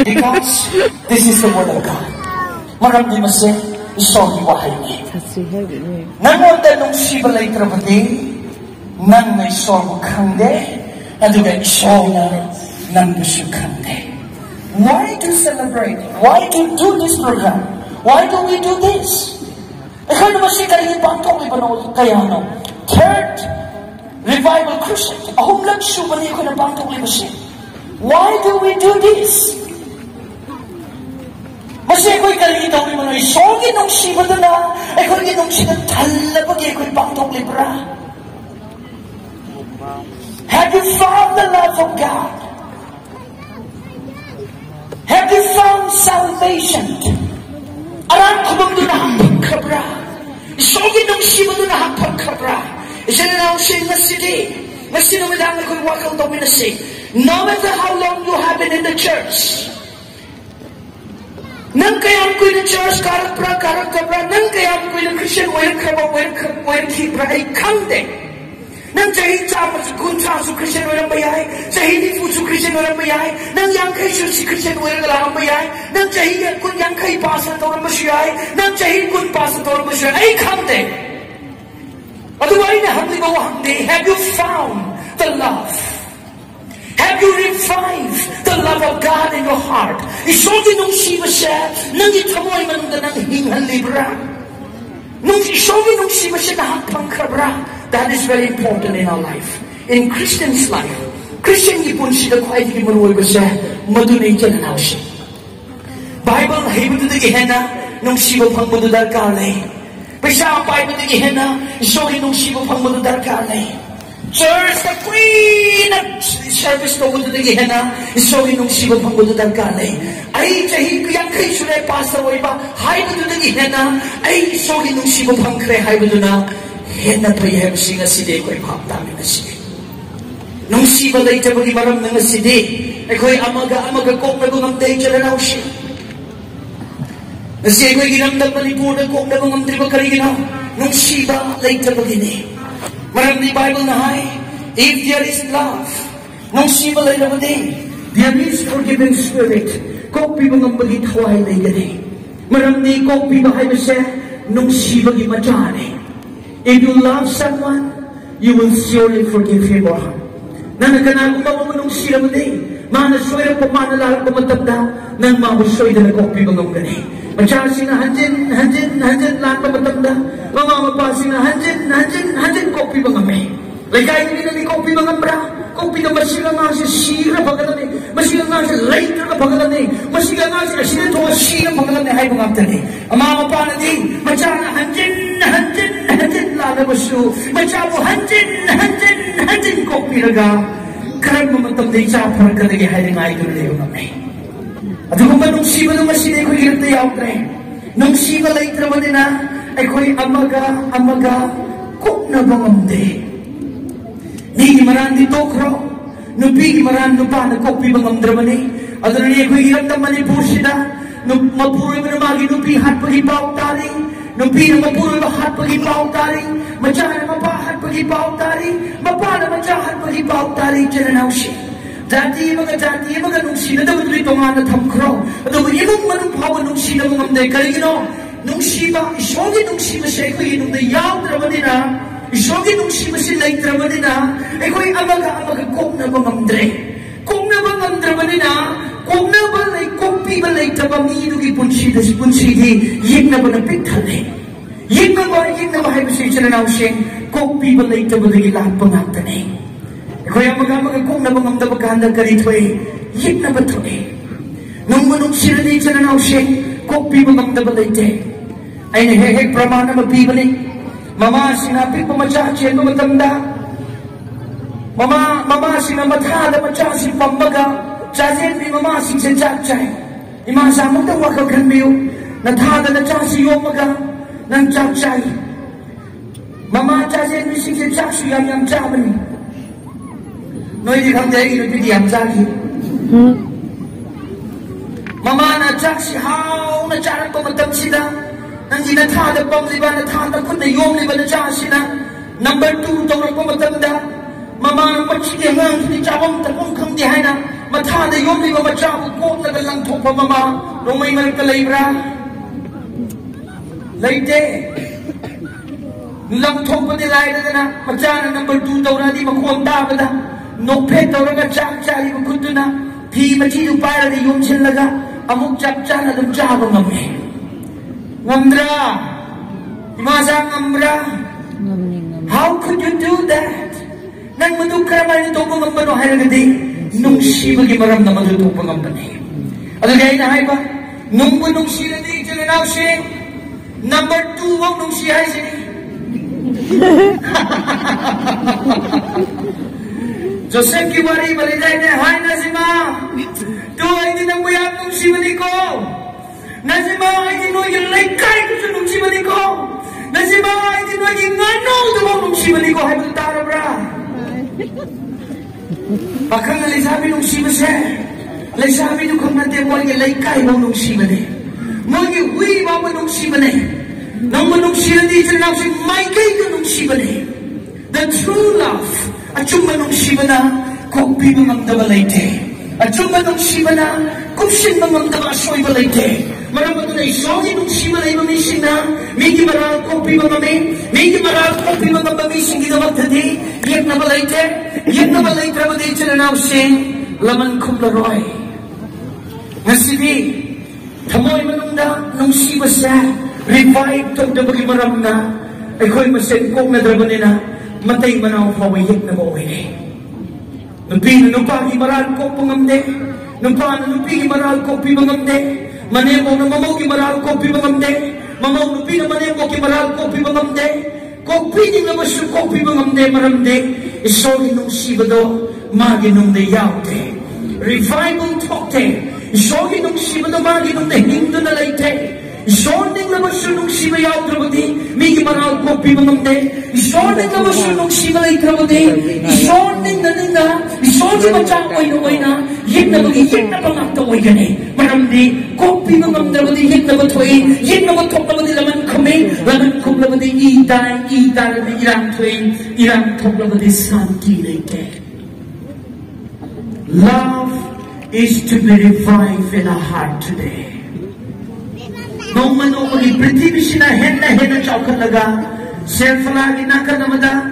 Because this is the word of God. Maramdi masih isong iwahay ni. Nang wala nung sibalay trabadi, nang may isong kande, adugan isong na nang busukande. Why to celebrate? Why to do this program? Why do we do this? Kaya naman siya kayo ipantong iba na kaya no? Third revival crusade. Ahong lang siya ba niyo ko na pantong iba siya? Why do we do this? Masya ko'y kalitaw ni mga isogin ng siya ba na ay ko'y ginong siya talabag ay ko'y pantong libra. Have you found the love of God? Have you found salvation? Aram ko bang dunahambing kabra? Isogin ng siba doon na hapang kabra. Isa na lang siya ngasidi. Ngasidi naman lang ako'y wakal daw minasi. No matter how long you have been in the church, nang kayang ko'y na church, karat kabra, nang kayang ko'y na Christian, walang kibra, ay kande. Nang jahi chama kun cha su Christian walang bayay, jahi ni fu su Christian walang bayay, nang yang kay su si Christian walang bayay, nang jahi kun yang kay pasa to orang masyay, nang jahi kun pasa to orang masyay, ay kande. Otherwise, have you found the love? Have you revived the love of God in your heart? Isogin nung siya siya, nang itamoy man ng hinghal libra. Nung isogin nung siya siya na hapang kabra. That is very important in our life. In Christian's life, Christian ipon sila kaya di manuwal ko siya, madunay dyan na siya. Bible, haibu to the Gehenna, nung siya pang madudar kalay. Paysa ang Bible to the Gehenna, isogin nung siya pang madudar kalay. Church, the queen of service to the Gehenna, isogin nung siya pang madudar kalay. Ay, jahi kuyang kay sulay pastor o iba, haibu to the Gehenna, ay isogin nung siya pang kre, haibu to na, henna payah singa side ko'y pahaptami na sige. Nung sibalay ta bagi maram na side, ay ko'y amaga kong nagungamday dyan na siya. Nasiya ko'y ginamdang Manipur na kong nagungamday magkari ginaw. Nung sibalay ta bagi ni. Maram ni Bible na hay, if there is love, nung sibalay na bagi, there is forgiving spirit, kong pibang bagi taway na gani. Maram ni kong pibahay na siya, nung sibagi majani. If you love someone, you will surely forgive him or her. Nanaganago mamumunong sila mo din. Manasway na pamanalarap ko matanda nang mamusoy na nagkopi mga gani. Masyasi na hanjin lahat pa matanda. Mamamapasi na hanjin kopi mga may. Lagay nyo nila ni kopi mga bra. Kopi na masila nga siya sira pagkalani. Masila nga siya later na pagkalani. Masila nga siya sila tuwa sila pagkalani. Hay mga tani. Ang mamapa na din. Masyana hanjin lalabas yun. Masyamo hanjin kopi naga. Karang mamatang day sa parang kalagi hay nga idol na yung mamay. At kung ba nung siba nung masinay ko hirap na yaw na nung siba later naman din na ay ko'y amaga kung nabangamde. Nigi maran di tokro, nubigi maran nupa na kopi bangamdraman eh. At ano niya ko'y hirap na Manipur sila, mapuro mo na magi nupi hat pagipaw taring, nupi na mapuro na hat pagipaw taring, madya na mapahat pagipaw taring, mapa na madyahat pagipaw taring, dyan na siya. Dati mga nung sila, dapat ito nga natamkro. At dapat ibang manupawan nung sila mangamday, kaligino, nung siba, isogin nung siba siya, ko'y nung dayaw draman din na, isogin nung siba sila yung draman din na, ay ko'y amaga kong na mangamdre. Kung na mangamdraman din na, kung na balay, kung pibalay tabangino ipunsida si punsidi, yun na ba napitali? Yun na mahay ba siya na nausing, kung pibalay tabalay lahat pangagtanay. Kaya mga kung na mangamda magkahandang ka rito eh, yun na ba ito eh? Nung manong sila dito na nausing, kung pibalay tabalay te, ay nahihig pramana magbibalik. Mama, sinapit pamatyatsyan mo matanda. Mama, sinamathala matyatsin pambaga. Tyatsyan mi mama, sinsensyatsay. Imasamang daw wakagan mo yun. Nathala na tyatsay yung maga ng tyatsay. Mama, tyatsyan mi sinsensyatsay yang tyaman. No, hindi kang dahil inupiti ang tyatsay. Mama, na tyatsay, how na tyatsay pamatang sila. Nang ginathala pang liba, nathala ko na yung liba na tyatsay na. Number 2, tawag ko matanda. Mama, nang magsige nga, hindi tiyawang tapong kang dihay na. Mathala yung liba matyawag ko, nagalang to pa mama. Nung may malkalay-bra. Layte. Lang to pa nilay na na. Matyana, number 2 daw na, di makuwanda pa na. Nopet daw na tyak-tyak, ikukuto na. Pi matino para na yung silaga. Amok tyak-tyak na ng tiyawang kami. Ngamdra. Imasang ngamdra. How could you do that? Nang manukaraman ito mga manohay na gadi, nung siya magimaram na matutupang ang panay. Ano gaya na hay ba? Nung manong siya di, jalanaw siya, number 2 ang nung siya siya. Joseph Kiwari, baliday na, hay na si ma. Tuway din ang mayat nung siya ko. Na si ma, ay din mo yung laikay ko sa nung siya ko. Nasibay din naging ngano tumang nungsiba ni ko haibang tarabra. Bakang nalisabi nungsiba siya. Nalisabi nung kung natin mo yung laikay mo nungsiba ni. Mo yung hui mo nungsiba ni. Nang manungsiba ni siya na siya may kay ka nungsiba ni. The true love at yung manungsiba na kung bibamang dabalite. At yung manungsiba na kung sin mamang dabasoy balite. Maramot na isogin nung siba na imamising na may maral kong pimamami, may maral kong pimamamising ginawag tadi, yak na balite ba di siya na nausing laman kong laroy. Ngasibi, tamoy manungda nung siba siya, revive tong dabagi maram na, ay ko'y masin kong nadraba nila, matay manaw pawayak na mawili. Nung pagi maral kong pangamde, nung pagi maral kong pimangamde, manemo na mamaw kimaral ko pimangamde, mamaw nupi na manemo kimaral ko pimangamde, kung pining na masyo ko pimangamde maramde, isogin nung sibado, magi nung nayaute. Revival tokte, isogin nung sibado, magi nung nahindo na laite. Isogin na masyo nung sibayaw trabadi, may kimaral ko pimangamde, isogin na masyo nung sibalay trabadi, isogin na nina, isogin machakoy na, yin na magiging na pangataway gani. Maramdi, kopi mga trabadi, yin na matuay, yin na matok na madi laman kong labadi iday na irang tuay, irang tok labadi santi laite. Love is to be revived in our heart today. Nung manong mag-ipritibi siya na hen na chowkan laga, self-lagi namada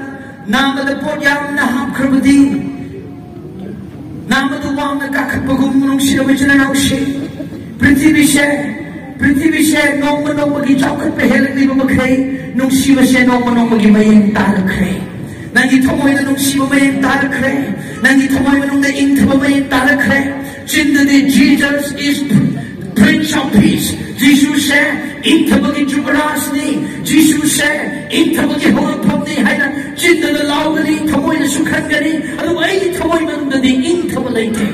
po yang nahapkrabadi, namaduwang nagkakapagumulong siya ba siya na siya. Printibi siya, nung manong mag-ichowkan pahelag di ba magkay, nung siya siya nung manong mag-imayang talakray. Nandito mo na nung siya mayang talakray, nandito mo na nung naing mayang talakray. Jinda di Jesus is Prince of Peace. Jesus said, "Inta bagi jubaras ni." Jesus said, "Inta bagi hawapam ni." Hayna jinda na lawa ni, tamoy na sukhan gani. Ano ay tamoy man na ni inta malayte.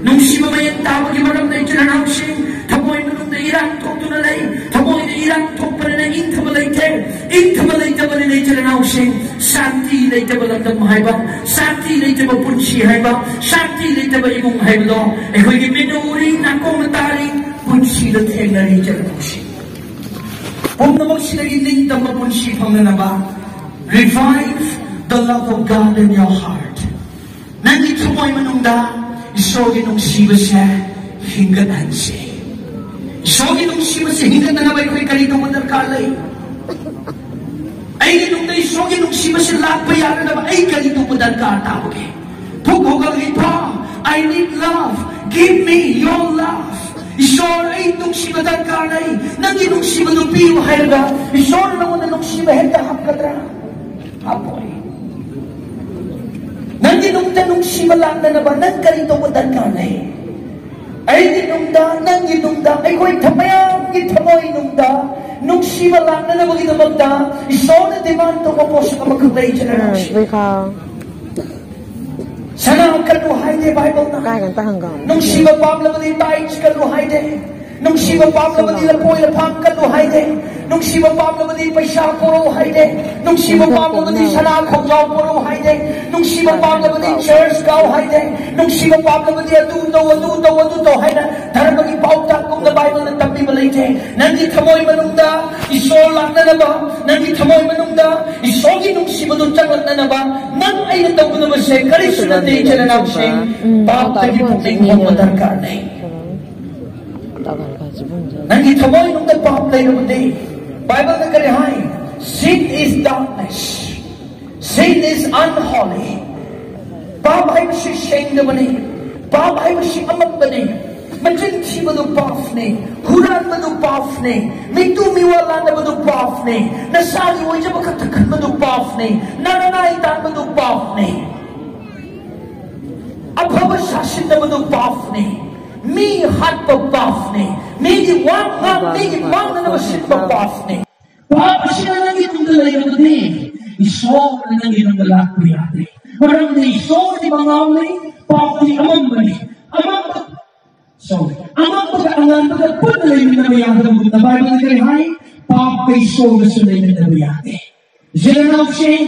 Nung siya mamayang tawag imarang na ito na nausing, tamoy man na irang tok to na lay, tamoy na irang tok pa na inta malayte. Inta malayte pa na ito na nausing, santi na ito ba lang mahayba, santi na ito ba punsi hayba, santi na ito ba imong hayba. E ko'y giminuri na komentaring, punsi na tayong naridya na punsi. Kung naman sila ilintang mapunsi pang nanaba, revive the love of God in your heart. Nandito mo'y manungda, isogin nung siba siya, hingganan siya. Isogin nung siba siya, hingganan na ba'y ko'y kalito mo narkalay. Ay nung na isogin nung siba siya, lakbayaran na ba, ay kalito mo narkatawag eh. Pugugang ito, I need love, give me your love. Isor ay nung siba darkanay, nangi nung siba nung piyo hayga, isor na mo na nung siba henta hapkatra. Apoy. Nangi nung tanong siba lang na ba, nang karito mo darkanay. Ay ginungda, nangi nungda, ay ko'y tamayang gitamoy nungda, nung siba lang na nabagi na magda, isor na demando mo po sa kamagkabay generation. Sana ang kaluhay de Bible na. Nung siba Pablo mali tayo kaluhay de. Nung siba Pablo mali lapoy lapang kaluhay de. Nung siba Pablo mali paisya puro de. Nung siba Pablo mali sana kongjaw puro de. Nung siba Pablo mali church gaw de. Nung siba Pablo mali aduto hayda. Tara magi pautak kung na Bible ng tabi malite. Nandi tamoy manungda, isolak na na ba? Nandi tamoy manungda, isogi nung siba nung tanglat na na ba? Nang ay nataw ko naman siya, kariso na tayo siya na nausing, pagtagi po tingin mo darkanay. Nandito mo yung nagpa-apply naman din. Bible na karihay, sin is darkness. Sin is unholy. Babahay mo siya shame naman eh. Babahay mo siya amat ba eh. Majin siya manupaf ni. Huran manupaf ni. May tumiwala na manupaf ni. Nasali mo siya makatakan manupaf ni. Nananaitan manupaf ni. Abhabasasin na manupaf ni. May hat pabaf ni. May iwang na namasin pabaf ni. Papa siya lang itong dalayan na din. Isong na lang itong dalak ko yate. Marang na isong di mangaway, papa ni amang bali. Amang pagkaangan pagkapun na lang yung minamayang na mga Bible na karihay, Pop kay show na sila yung nabiyate. Generation,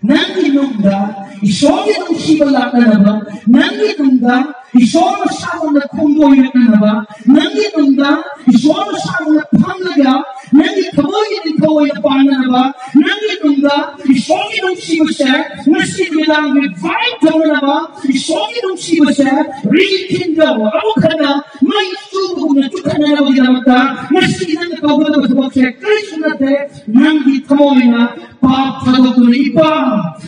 nang inungda, isong yung sibalak na ba? Nang inungda, isong masamang na kumboy na ba? Nang inungda, isong masamang na panglaga, nang ikamoy yung ikaw ay napana na ba? Nang inungda, isong yung sibasya, na sinilang revive daw na ba? Isong yung sibasya, rekindle, ako ka na, may subo na tuka na naman ginamata, na sinilang ikaw ba na sabakya, Kristo na te, nang ikamoy na, papagod ko na iba,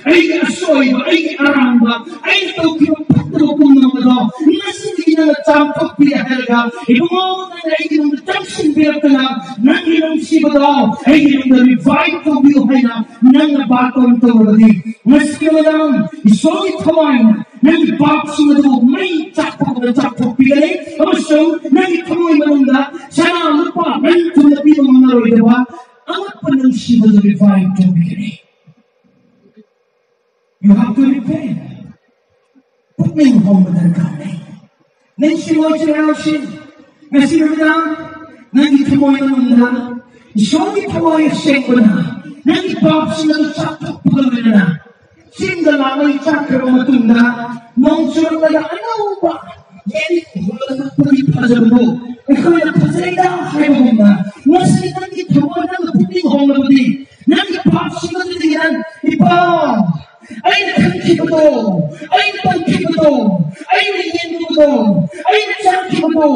ay asoy ba, ay arang ba, ay ito kinapagod ko na mga nasa hindi na nagtampag pinahalaga, ibang na ay ginong natamsin biyak na, nang ginong siba daw, ay ginong na-revive ko biyahay na, nang nabatong ito magadi. Maski mo lang, isong itamay na, nang ipapsin na daw, may tapag na tapag pinahalaga, amasong, nang itamay manunda, sana lupa, nang tunabi ng mga naroy, diba? Ang panang siba na revive to beginning. You have to repent. Put me home with that coming. Then she was generation. Nga sinabilang, nang itamoy na nung isong itamoy ang seko na, nang ipapsin na nagsapak pagawin na, sinda lang ay tsaka ang matunda, nung surang na ano ba? Yan, wala na pagpapalipazan mo. Ikaw ay napasayda ang kayo na, nasa nang itamoy na naputing hong na pati, nang ipapsin na nitigan, iba! Ay nakangkiba to! Ay nakangkiba to! Ay nahiyan to! Ay nagsangkiba to!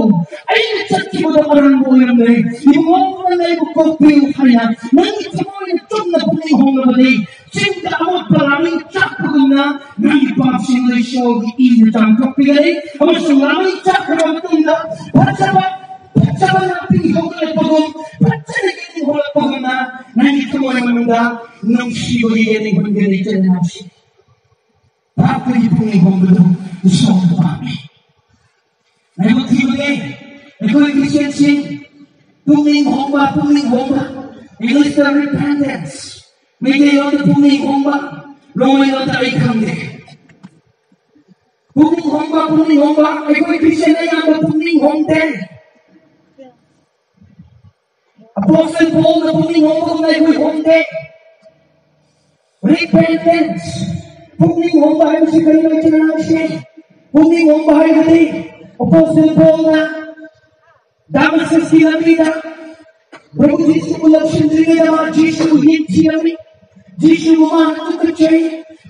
Ay nagsangkiba to karang mo yung day! Yung mga na yung magpapil kaya, nang ito mo yung tong na pumihong na bali, sinta ako paraming tsakpag na, nang ipapsin na siya o iinit ang kapilay, ang masamaming tsakpag na matunda, Patsaba na pinihong na pagong, patsaba na pinihong na pagong na, nandito mo naman nung nung siyo yan yung ganito na natin. Tapos yung pinihong na isang pami. Nagmagkibali, ikaw yung Christian, pumihong ba? English na repentance. May kayo na pumihong ba? Longmai na tayo kami. Pumihong ba? Ikaw yung Christian na yan, pumihong din. Apostle Paul na pumihong na yung repentance. Pumihong bahay mo si kayo na itinanang siya. Pumihong bahay mo din. Apostle Paul na dapat sa sinapita. Bago Jisu ko lang siyempre na mga Jisu ko hindi kami. Jisu mo mga natukachay.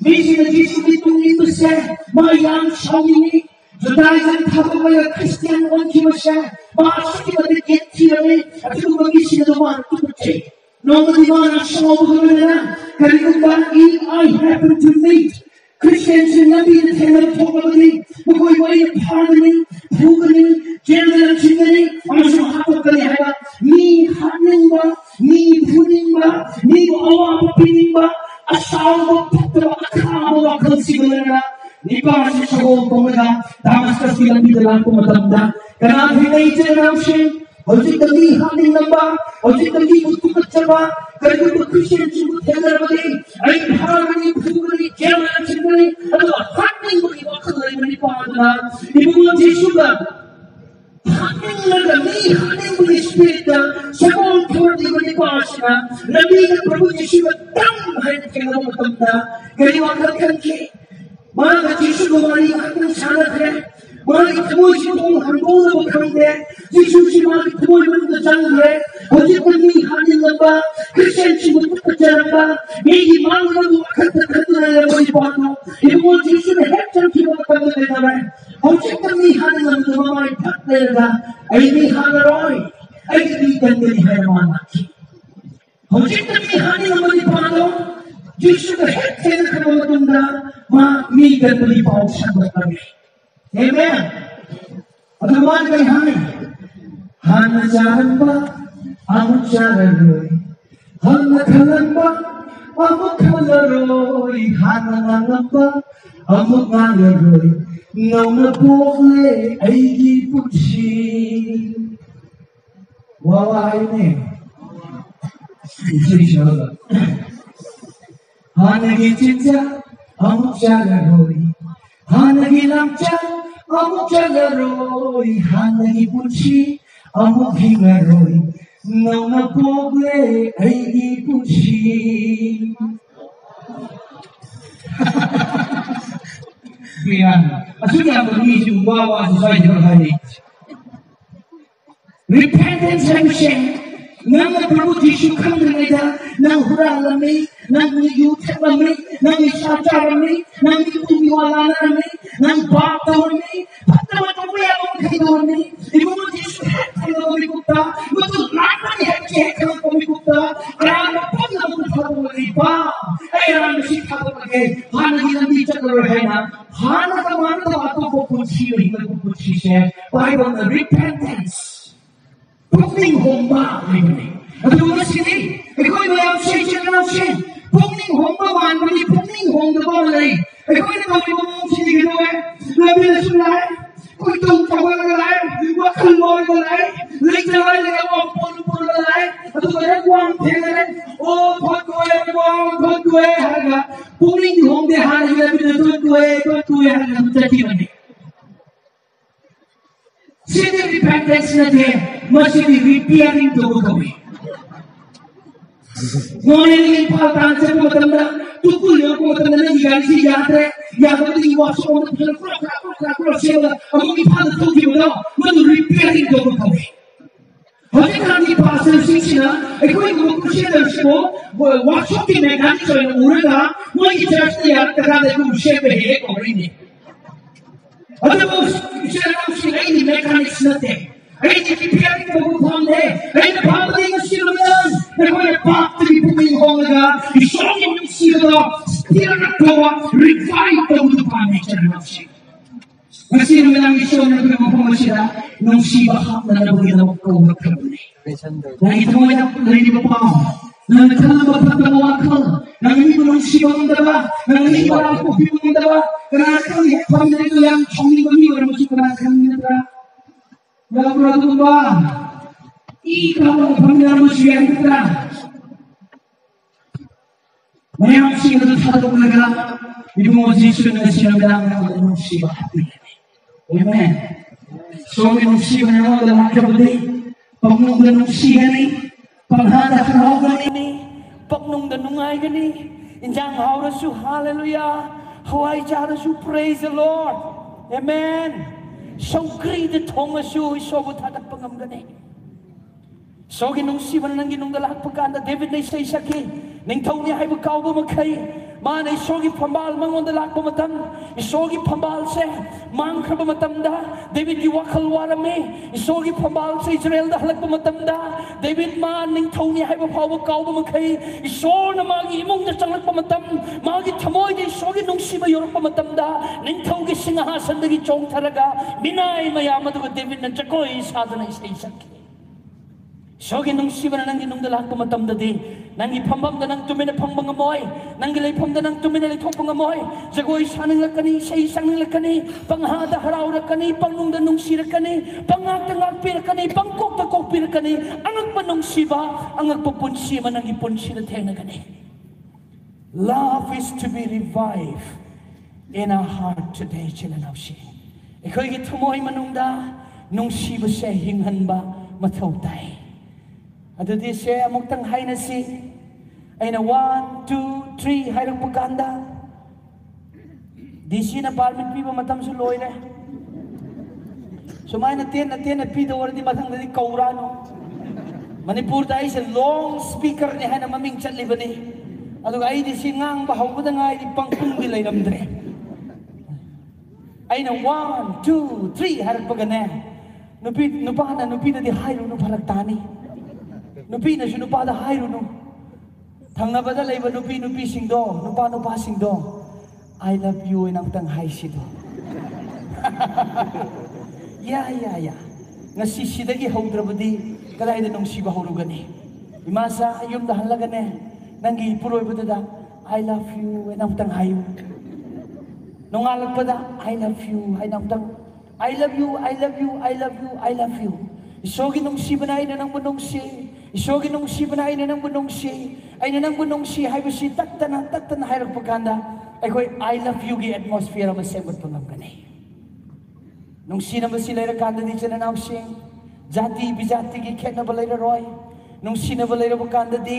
Misi na Jisu itong ito siya. Mga yang siyawini. So dahil sa tapos mga Christian on kima siya. Mga sakit na hindi kami. At kung mag-isi na mga natukachay. Noong mga nagsama na kung I happen to meet Christians in Nabi and Taylor Tokali, Bukoy Parliament, Pugani, General Chingani, ang sumakapag kalihala, ni haning ba, ni puning ba, ni awa papining ba, asawa mo, patro, akama mo, akal siguro na, ni para sa sagot ko na, tamas ka silang bidalang kumatanda, kanang hinay generation, Ojit kami haning namba, ojit kami butukat jaba, kaya kung Christian sibut hegar bali, ay harani pugani, kaya chingani, ano haning mo iwakal ay manipada, ibu mo Jesu ba? Haning na kami, haning mo Spirit na, sa mga authority manipada, nabi na Prabhu Jesu ba tang hay kaya matanda, kaya wakal kanki, mga Jesu gumali ang sana kaya. Mga itumoy siya kung hanggang na magkangge, Jesus siya mga itumoy man na sangre, Ojit kami hanin na ba, Christian siya magpapatara ba, may imang na makakatakat na naman ipato, yung mga Jesus na hektar siya magpapatara na rin, Ojit kami hanin na mga partner na, ay may hanaroy, ay kaibigan na ni Haramanaki. Ojit kami hanin na mga ipato, Jesus na hektar na kamamatunda, mamigan na ipato siya kami. Amen. At naman kay Hanin. Hanajaran ba? Ang jararoy. Hanakalan ba? Ang makalaroy. Hananangan ba? Ang makalaroy. Nang nabuhay ay gipuchi. Wawahay na eh. Hanagititya ang jararoy. Hanagilamcha ang jalaroy, hanagipunchi ang hingaroy, Nona pogle aigi pushi. Biyan. Asuli ang pagiging sumbawa sa sayo hari. Repentance and shame. Nang Prabhu Jishu come to me, nang huralami, nang niyutamami, nang isacharami, nang itumiwalanami, nang baptawami, patawatawaya ang kaidorami, ibumo Jishu hekalo kumikupta, mutu lakman hekalo kumikupta, karana paglamu paglamu pa, ay rana sikha pagke, hana ginambi chakalo hayna, hana kamana tawato ko punsiyo, hingal ko punsisya, Bible na repentance. Pugning homba ini. Aduh sini, ekoi bayam sih jangan sih. Pugning homba wan beli pugning homba boleh. Ekoi ni kami ngomong sini gitu lebih lesulai. Koi tung kawal galai, wakal boy galai, lek galai lek awam pun galai. Aduh banyak uang tengaran. Oh pot gue harga. Pugning homba hari lebih lesul gue harga menjadi mana? Sini repentance na de, masih di repairing dogo kami. Noney paltan sa kumatanda, tukul yung kumatanda na igali si yatre, yaman na iwas ko na kura siya, ang mga ipala tuki mo daw, manu repairing dogo kami. Hati kami pasal sina, ikaw yung mga siya na siya, workshop ki mechanic sa yung uraga, mga i-charge na yan, kakada yung siya behe ko rin eh. Alam mo, siya lang sila ini mechanics natin. Ay, nakipiyarin ko kung pande. Ay, napapatay nga sila yan. Nakuha na bakti po yung honga. Isongin yung sila. Tira na kawa. Revive daw ito pa. Siya lang siya. Kasi naman ang isong na pinamapama sila. Nung sibahap na nabagin ang kawa kabuli. Nakita mo yan. Narinig mo pa ako. Nang nagkalabag na pangawakal. Nang hindi mo nung sibang ang dalawa. Nang hindi mo lang po ang dalawa. Karena kami pamilya itu yang chongli kami orang mesti kenal kami nera. Dalam peraturan Tuhan, ikaw pamilya mesti yang kita. Mayang sih itu satu negara. Ibu Moses sudah siang dalam nama musibah. Amen. So musibah yang dalam kabudi, pangnung dan musibah ini, panghada keraugan ini, pangnung dan nungai ini, injang haurasu haleluya. Hawaii jarasu praise the Lord. Amen. So great the tonga su isobut hadak pangam gani. So ginung siban nang ginung dalak pagkanda David na isa isaki. Ning taw niya ay bakaw bumakay. Man ay sogi pambal mangon dalak pumatam. Isogi pambal se mangkra pumatam da. David giwakal warame. Isogi pambal se Israel da halak pumatam da. David man ning taw niya ay bakaw bumakay. Isor na magi imong na sanglak pumatam. Magi tamoy di isogi nung siba yorok pumatam da. Ning taw gi singahasan da gi chong taraga. Binay mayama da David na chakoy sada na isa isaki. Sogi nung siba na nang ginung dalak pumatam da di. Nang ipambam da nang tumina pang mga moy, nang gilaypam da nang tumina litong mga moy, jagoy sanang lakani, sa isang lakani, panghada haraw lakani, pangnung da nung sira kani, pangak pira kani, pangkok pira kani, angag manong siba, angag papunsiba nang ipunsi na tena kani. Love is to be revived in our heart today, chinanaw siya. Ikaw gitumoy manong da, nung siba siya hinghan ba matawtay. At di siya amugtang hay na si ay na 1, 2, 3 hay ng pagkanda. Di siya na parmit pipa matam suloy na. Sumay na tiyan at pida wala di matang na di kaurano. Manipuri tayo sa long speaker ni hay na maming chan liba ni. Ato ay di siya nga ang bahaw ko na nga ay di pangkung dilay namdre. Ay na 1, 2, 3 hay ng pagkanda. Nupi na di hay no palagtani. Nupi na siya nupa da hayro no. Tangna ba da layba nupi singdo. Nupa singdo. I love you inang tanghay sido. Ya. Nga sisidagi haudra ba di. Kalay da nung siba haurugan eh. Imasa ayom da halagan eh. Nanggi puroy ba da. I love you inang tanghayo. Nung alag pa da. I love you inang tang. I love you. Isogi nung siba na ina ng bunong si. Isogi nung siba na ina ng bunong si. Ay na ng bunong si. Hay ba si taktan na hayrak pagkanda. Ay ko'y I love you gi atmosphere masebot pangam kanay. Nung sina ba sila rakanda di siya na nausing. Jati bijati gi ket na balay na roy. nung sinaba layraba kandadi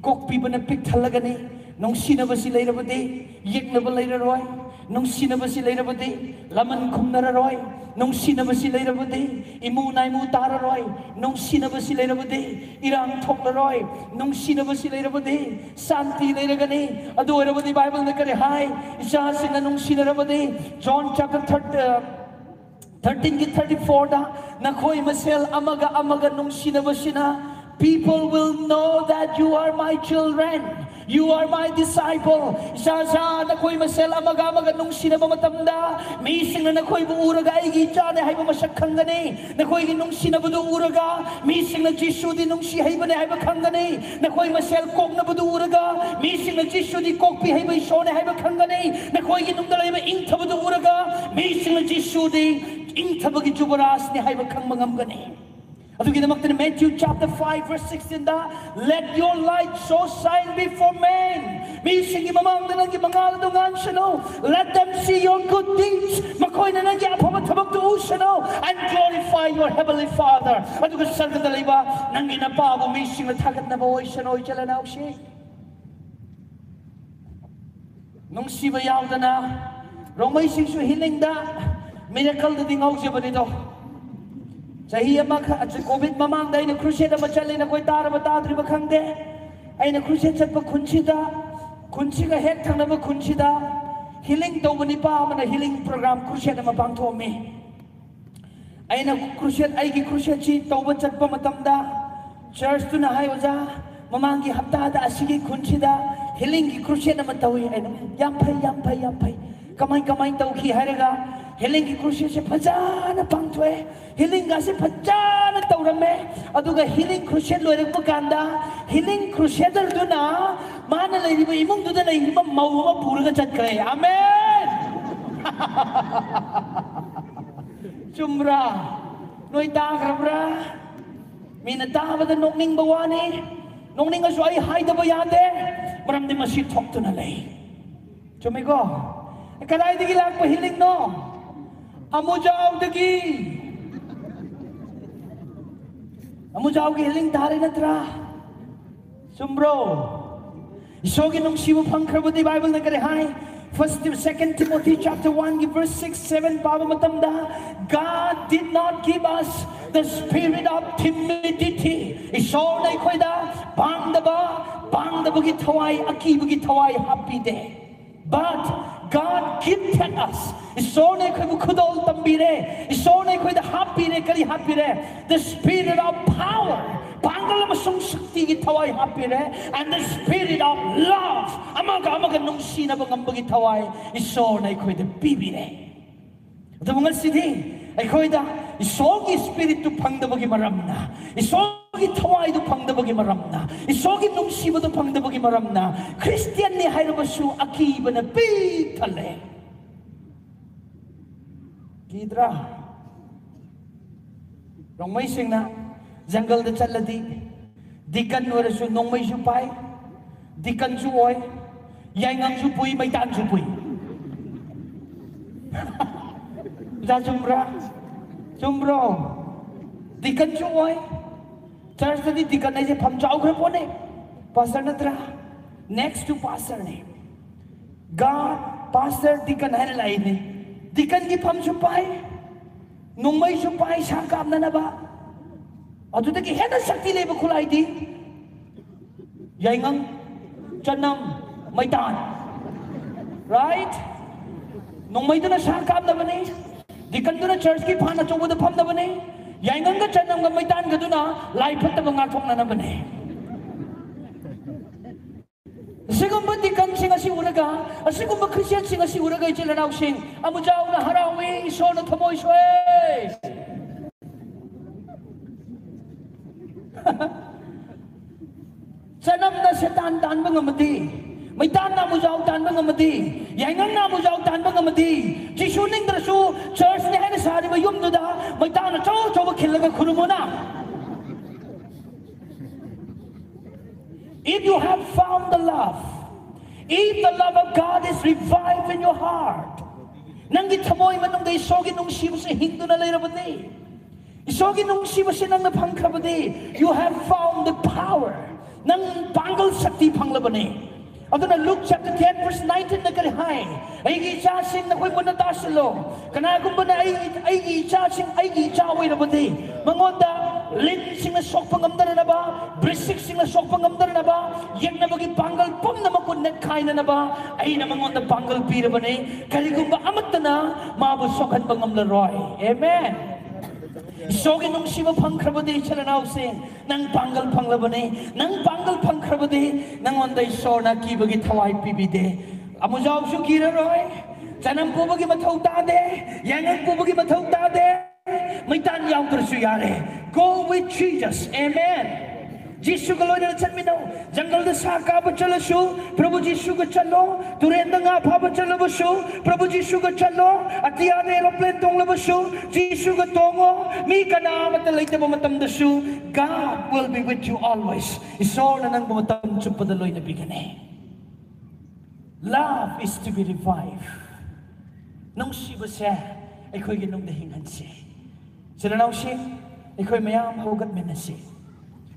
kok pibana pik thalagani nung sinaba si layrabadi yeknaba layraroy nung sinaba si layrabadi laman khumnararoy nung sinaba si layrabadi imu naimu tararoy nung sinaba si layrabadi irang thoknaroy nung sinaba si layrabadi santi layragani adu oirabadi Bible na kare hai isa sina nung sinarabadi John chapter 13:34 da nakhoi masel amaga nung sinaba sina people will know that you are my children. You are my disciple. Isa nakoy masel amaga nung sinaba matamda. Mising na nakoy buuraga ay gita na hayba masakhangani. Nakoy nung sinaba do uraga. Mising na Jisoo di nung si hayba na hayba khangani. Nakoy masel kok na budu uraga. Mising na Jisoo di kok pi hayba iso na hayba khangani. Nakoy nung dalay ba ingta budu uraga. Mising na Jisoo di ingta bagi jubaras ni hayba khang mangamgani. Matthew chapter 5 verse 16 da, let your light so shine before men. Let them see your good deeds and glorify your heavenly Father. Nung siba yaudana, Longmai singsu hiling da, miracle da ding ausia banito. Sahiya maka at COVID mamang dahil na crusade na chali na koy tara matadri bakangde ay na crusade sa pagkunsida kunsiga hek thang na kunsida healing daw ni pa man healing program crusade na mapangto mi ay na crusade ay gi crusade si tawban chat pa matamda church tu na hay oja mamang gi hapta da asigi kunsida healing gi crusade na matawi ay yampay kamay taw ki haraga healing ki crusade se phajana pangtwe healing ga se phajana tawrame aduga healing crusade loirak pakanda healing crusader duna mana leiriba imung duda leiriba mauma puraga chatkre amen chumra noi tagrabra mina tabada nongning bawani nongning aso ay haidaba yade maramdi masi thok tuna lei chumego kalay digi lag pa healing no Amujao ki healing dhari natra Sumbro Isogi nung siwa pangkrabudi Bible na kare hai 2 Timothy chapter 1 verse 6-7 Baba matamda God did not give us the spirit of timidity Iso na ikoida bangda bagi thawai aki bagi thawai happy day but God gifted us. Isone koi kudol tambire. Isone koi the happy re kari happy re. The spirit of power. Bangala masung shakti ki thawai happy re. And the spirit of love. Amaga nung sina bangambagi thawai. Isone koi the bibi re. Ito mga sidi. Ay koi da. Isogi spirit tu pangdabagi maramna. Isogi thawai tu pangdabagi maramna. Isogi nung siba tu pangdabagi maramna. Christian ni hayrabasu akiba na bitale. Kidra. Longmai sing na jungle da chaladi. Dikan warasu nongmai supai. Dikan suoy. Yaingang supui may tan supui. Sumbro, dikan cuy, church tadi dikan aja pamjau kerap pone, pastor natra, next to pastor ne, God, pastor dikan hari lain ne, dikan ki pam supai, nungmai supai sangkap nana ba, atu tadi hena sakti leba kulai di, yaingang canam maitan, right? Nungmai tu na sangkap nana ne. Dikan tu na church ki phana chobo da pham da bane yaingang ga chanam ga maitan ga tu na lai phat ta nga thong na bane sigumba dikan singa si uraga asigumba christian singa si uraga ichila naw sing amujao na harawi iso na thamoy soe chanam na setan tan ba ngamati maitan na mujao tan ba ngamati yaingang na mujao tan ba ngamati Jisoo ning drasu church ni hena sari ba yum da maitan na chow ba khilaga khurumona if you have found the love if the love of God is revived in your heart nang githamoy manung dai sogi nung sibu sa hindu na lairabati Isogi nung siba sinang napangkrabadi, you have found the power ng panggal sakti panglabani. Aduna Luke chapter 10 verse 19 na kalihay. Ay gichasing na koy manatasalo. Kana kumba na ay gichasing ay gichaway na badi. Mangonda lin sing na sok pangamdar na ba? Brisik sing na sok pangamdar na ba? Yak na bagi panggal pom na makunet kay na ba? Ay na mangonda panggal pira ba ni? Kali kumba amat na mabusokan pangamlaroy. Amen. Isogi nung siba pangkrabadi chalanaw sing nang panggal panglabani nang panggal pangkrabadi nang onday so na kibagi thawai pibide amujaw su kira roy chanam ko bagi mathau ta de yanang ko bagi mathau ta de maitan yaw tersu yare go with Jesus. Amen. Jesus ka loy na chanminaw jungle da saka ba chalashu Prabhu Jesus ka chalo turenda nga pha ba chalabashu Prabhu Jesus ka chalo atiya de aeroplane tong labashu Jesus ka tongo mi kana matalay na matamdasu. God will be with you always. Iso na nang bumatam chupadaloy na bigane. Love is to be revived. Nung siba siya ay ko'y ginong dahingan siya. Sila na siya ay ko'y mayam hugat minasi.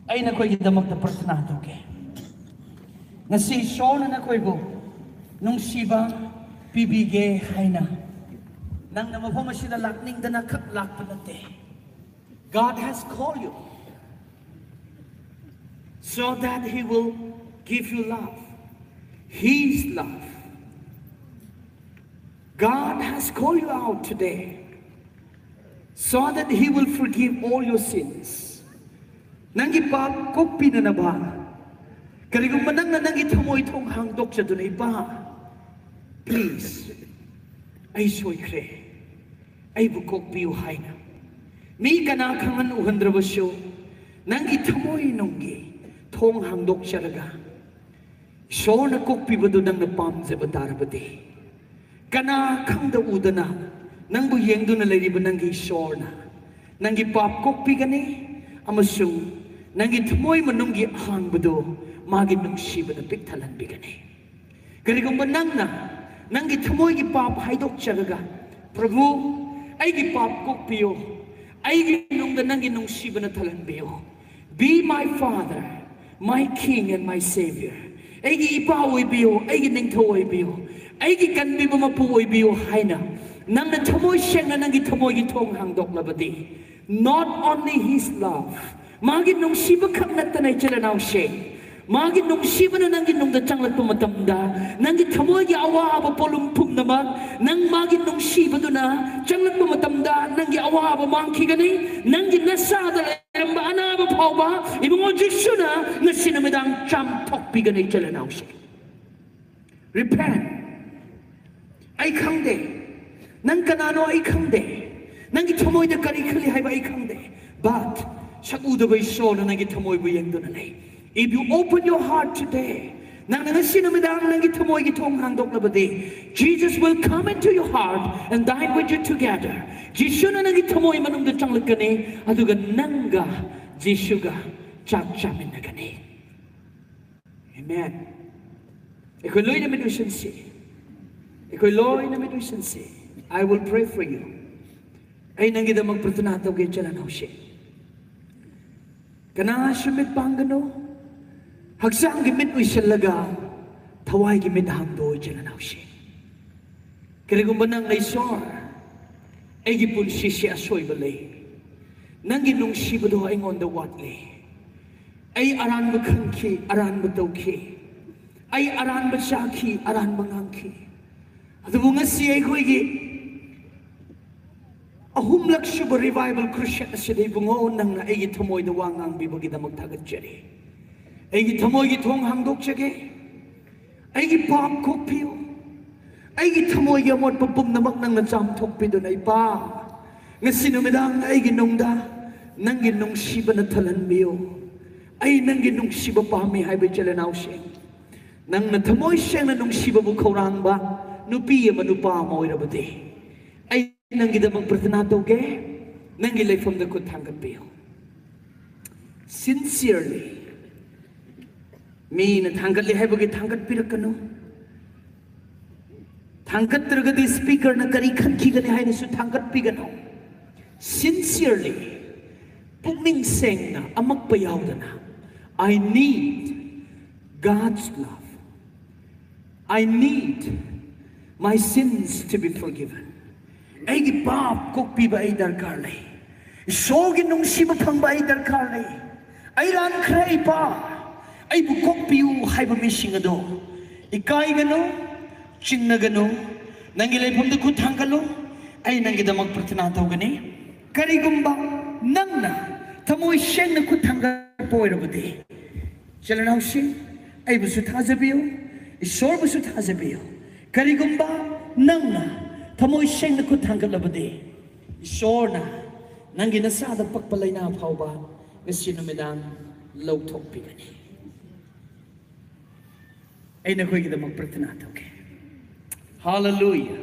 Ay na ko'y gidamag na pratanato ke. Nga si Sean na ko'y go, nung siba, pibige hay na. Nang namapama sila lakning da nakaklak pa nate. God has called you so that He will give you love. His love. God has called you out today so that He will forgive all your sins. Nangipap kopi na ba? Karigong manang na nangitamoy itong hangdok siya doon ba? Please, ay soy kre, ay bukok piyuhay na. May kanakangan uhandrabasyo, nangitamoy nunggi, tong hangdok siya raga. So na kopi ba doon ang napam sa batarabati? Kanakang dauda na, nang buyeng doon na lari ba nang gisor na? Nangipap kopi gani, amasyung, nangitamoy manunggi ahang bado, magin nung siba na piktalan bigani. Karigong banang na, nangitamoy gipap haydok siya Prabhu, ay gipap kokpiyo, ay ginong na nangin nung siba na talan biyo. Be my Father, my King and my Savior. Ay giipawoy biyo, ay giningtawoy biyo, ay gikanbi mamapuwoy biyo, hay na. Nang natamoy siya na nangitamoy gitong hangdok labadi. Not only His love, magin nung siba kang natanay chalanaw siya. Magin nung siba na nanggin nung datsang nagpumatamda. Nanggit hamoy awa aba polumpum naman. Nang magin nung siba doon na tsang nagpumatamda. Nanggit awa aba mangki gani. Nanggit nasada lang ba ana aba pao ba? Ibang o Diyos na na sinamidang tsam tokpi gani chalanaw siya. Repent. Ay kang de. Nang kanano ay kang de. Nanggit hamoy na karikali hay ba ay kang de. But sa uda ba'y so na nangitamoy buyeng doon na if you open your heart today, nang nangasinamidang nangitamoy gitong handok na badi, Jesus will come into your heart and dine with you together. Jesus na nangitamoy manong datang lagani, aduga nangga, Jesus ga, chak-chamin na gani. Amen. Iko'y loy na medusan si. Iko'y loy na medusan si. I will pray for you. Ay nanggida magpratunataw kayo chalanaw siya. Kana sumit panggano, hagsang gimit mo isalaga, taway gimit hangdo jalanaw siya. Kaya kung ba nang naisor, ay gipun siya asoy balay. Nang ginong siya do ay ngon da watli. Ay aran mo kangki, aran mo dawki. Ay aran mo saki, aran mo ngangki. At mga siya ko ahumlak siya ba revival Crusade na siya bungaon nang naay gitamoy na wangang bibagi na magtagat siya ay gitamoy gitong hangdok siya ay gipap kopiyo ay gitamoy gamot pabugnamak nang natsamtok pido na ipa nga sinumidang ay ginongda nang ginong siba na talan biyo ay nang ginong siba pamihay ba jalanaw siya nang natamoy siya na nung siba bukaurang ba nupiya manupa mo irabati ay nang gida magpratanato ke nang gilay from the kutangkat biyo sincerely may natangkat lihay bagi tangkat pirak kano tangkat tergadi speaker na karikan kigan lihay nisu tangkat pigano sincerely pugning seng na amak payaw na. I need God's love. I need my sins to be forgiven. Ay gipap kok piba ay darkar lay. Isogin nung siba pang ba ay darkar lay. Ay lan kray pa. Ay bukok piu hay ba missing ado. Ikay gano, ching na gano, nangilay pang dagutang galo, ay nanggida magpratanataw gani. Karigumba nang na tamoy siyang nagkutang po ay rabadi. Sila na si ay busut hazabiyo, isor busut hazabiyo. Karigumba nang na tamoy siyang nagkutang rabadi. Isor na nang ginasada pagpalay na apaw ba na sinumidang lawtok pigani. Ay nakoy kita magpratanataw kay. Hallelujah.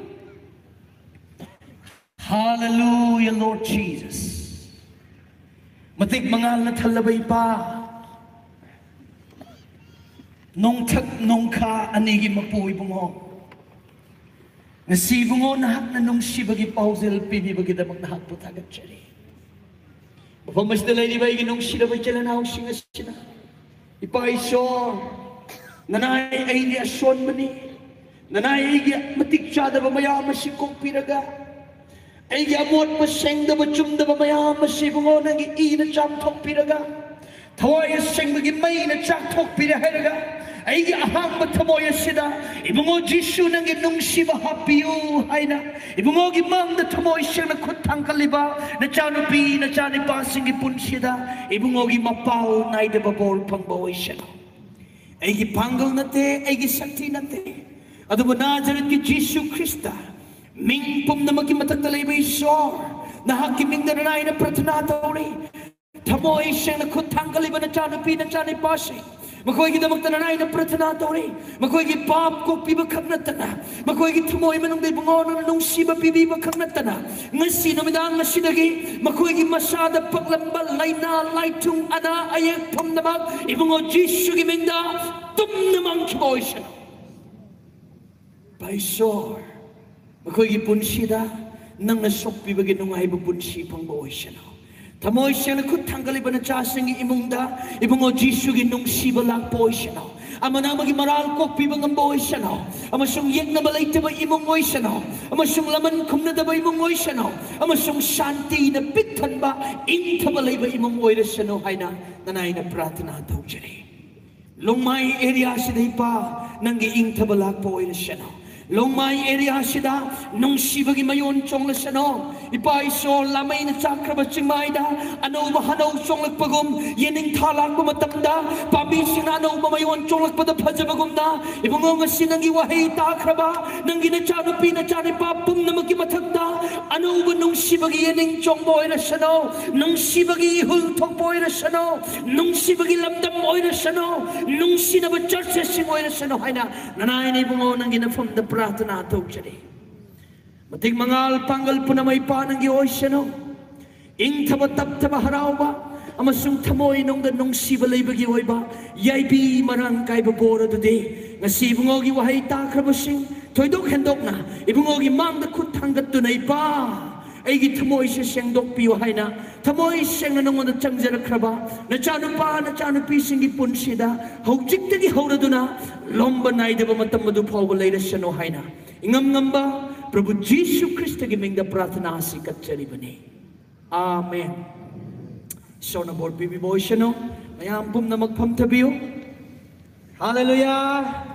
Hallelujah, Lord Jesus. Matig mangal na talabay pa. Nung ka anigi mapuwi bungo. Nasibungo nahak na nung sibagi pausel pibi bagi damag nahak po tagat siya. Mapamas dalay di ba nung silabay siya na singa siya. Ipaisyon. Nanay ay di asyon mani. Nanay ay matiksyada ba mayama si kong piraga. Ay amot maseng da ba chum da ba mayama si bungo nang iina cham tok piraga. Tawaya seng bagi may na chak tok piraga. Ay ahang matamoya sida. Ibungo Jisu nang inong siba hapiyo hay na. Ibungo gimang da tamoy siya na kutang kaliba. Na chanupi na chanipasing ipun sida. Ibungo gimapaw na idababol pang baway siya. Ay gipanggal nate, ay gisakti nate. Ado ba Nazaret ki Jisu Krista. Mingpom na magimatagdalay ba isor. Nahakiming na nanay na pratanataw rin. Tamoy siyang nakutanggal iba na chanupi na chanipasing. Makoy kita magtananay na pratanataw rin. Makoy gipap ko pibakag na tana. Makoy gitumoy manong dibungono nung siba pibibakag na tana. Nga sinamidang nga sinagi. Makoy gimasada paglambal lay na lay tung ana ayag pamnamag. Ibungo Jisu gimingda tum namang kiboy siya. Paisor. Makoy gipunsida nang nasok pibagin nung ay bupunsi pang baoy siya. Tamoy siya na kutanggal iba na chasang imungda. Ibungo Jisu ginong sibalang boy siya na. Ama na magimaral ko pibang ang boy siya na. Ama siyang yek na balay tabay imungoy siya na. Ama siyang laman kum na tabay imungoy siya na. Ama siyang shanti na pitan ba in tabalay ba imungoy na siya na. Ay na nanay na pratanataw dyan eh. Longmai area siya pa nang iing tabalak po na siya na. Longmai area sida nung sibagi mayon chong la sano ipaiso lamay na sakra ba chingmayda ano bahanaw chong lagpagum yening talak ba matamda pabising na ano mayon chong lagpada pajabagum na ibungo nga sinang iwahay takra ba nang ginachano pinachani papum na magimatagda ano ba nung sibagi yening chong boy na sano nung sibagi ihultok boy na sano nung sibagi lamdam boy na sano nung sinaba church sing boy na sano hay na nanay na ibungo nang ginafam da pratanataw siya di. Mating mga alpanggal po na may panang giyoy siya no. Ing tabatap-taba haraw ba? Amasung tamoy nung danong sibalay ba giyoy ba? Yay bi marang kay babora do di. Nga sibungogi wahay takrabasing. Toy dok hendok na. Ibungogi mang dakut hanggat tunay pa. Ay gitamoy siya siyang dok piwahay na. Tamoy siyang nanong na changjara kraba. Na chano pa, na chano pising ipun sida. Haujik tagi haura do na. Lomba na ida ba matamado pa walay na siya no hay na. Ingam-ngam ba? Prabhu Jisu Krista giming da pratanasi kat charibani. Amen. So na board bibi boy siya no. Mayampum na magpamtabiyo. Hallelujah.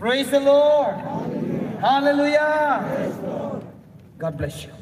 Praise the Lord. Hallelujah. God bless you.